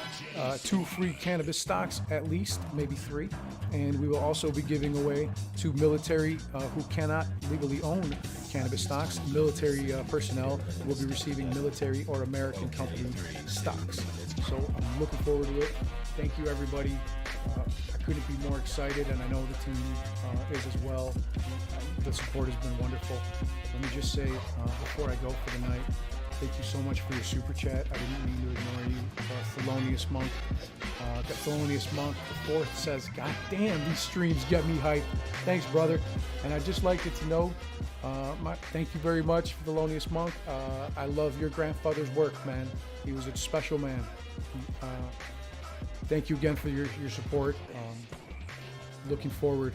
B: 2 free cannabis stocks, at least, maybe 3. And we will also be giving away to military who cannot legally own cannabis stocks. Military personnel will be receiving military or American company stocks. So I'm looking forward to it. Thank you, everybody. I couldn't be more excited, and I know the team is as well. The support has been wonderful. Let me just say, before I go for the night, thank you so much for your super chat. I didn't mean to ignore you. Thelonious Monk. That Thelonious Monk, the 4th, says, God damn, these streams get me hyped. Thanks, brother. And I'd just like it to know, thank you very much, Thelonious Monk. I love your grandfather's work, man. He was a special man. Thank you again for your support. Looking forward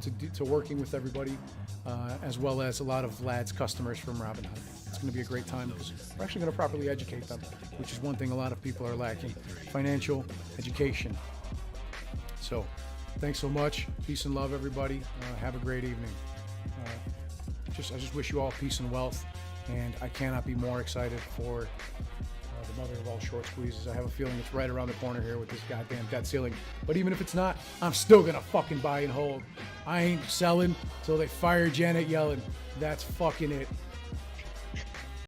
B: to working with everybody, as well as a lot of Vlad's customers from Robinhood. It's going to be a great time because we're actually going to properly educate them, which is one thing a lot of people are lacking: financial education. So, thanks so much. Peace and love, everybody. Have a great evening. I just wish you all peace and wealth, and I cannot be more excited for the mother of all short squeezes. I have a feeling it's right around the corner here with this goddamn debt ceiling. But even if it's not, I'm still gonna fucking buy and hold. I ain't selling till they fire Janet Yellen. That's fucking it.